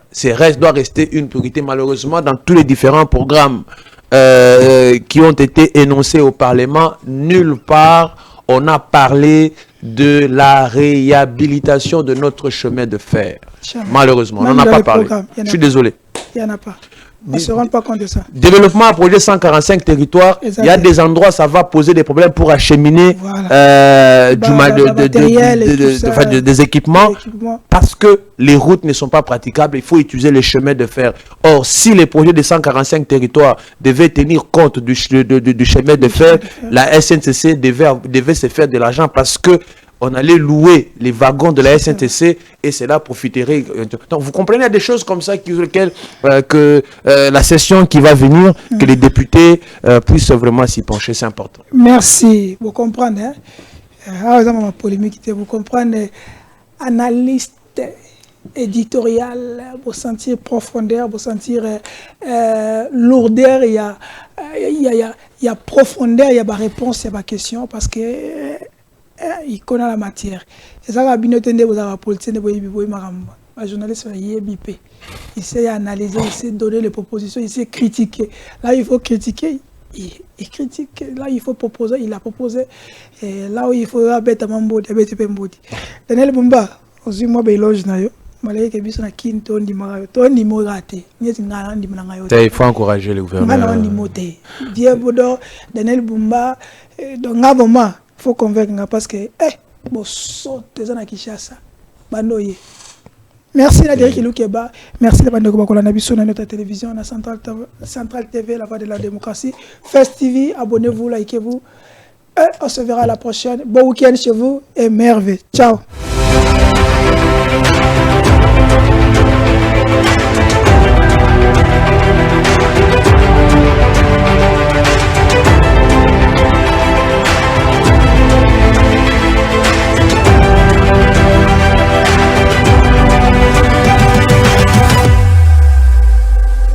Speaker 2: doit rester une priorité. Malheureusement, dans tous les différents programmes qui ont été énoncés au Parlement, nulle part on a parlé de la réhabilitation de notre chemin de fer. Malheureusement, on n'en a pas parlé. Je suis désolé.
Speaker 1: Il n'y en a pas. On ne se rend pas compte de ça.
Speaker 2: Développement à projet 145 territoires. Il y a des endroits, ça va poser des problèmes pour acheminer des équipements. Parce que les routes ne sont pas praticables. Il faut utiliser les chemins de fer. Or, si les projets de 145 territoires devaient tenir compte du chemin de fer, la SNCC devait se faire de l'argent parce que on allait louer les wagons de la SNTC et cela profiterait. Donc vous comprenez, il y a des choses comme ça que la session qui va venir, que les députés puissent vraiment s'y pencher, c'est important.
Speaker 1: Merci. Vous comprenez, hein? Polémique, vous comprenez, analyste éditorial, vous sentir profondeur, vous sentir lourdeur, il y a profondeur, il y a réponse, il y a question parce que il connaît la matière. Et ça, un journaliste, il sait analyser, il sait donner les propositions, il sait critiquer. Là, il faut critiquer, il critique. Là, il faut proposer, il a proposé. Et là où il faut abattre un mot, Daniel Bumba, aussi moi, il loge na yo. Il
Speaker 2: faut encourager le gouvernement.
Speaker 1: Daniel Bumba, donc il faut convaincre parce que merci Nadiri Kilukeba, merci la bande de la sur notre télévision, la Centrale TV, la voix de la démocratie, First TV, abonnez-vous, likez-vous, et on se verra la prochaine. Bon week-end chez vous et merveille. Ciao.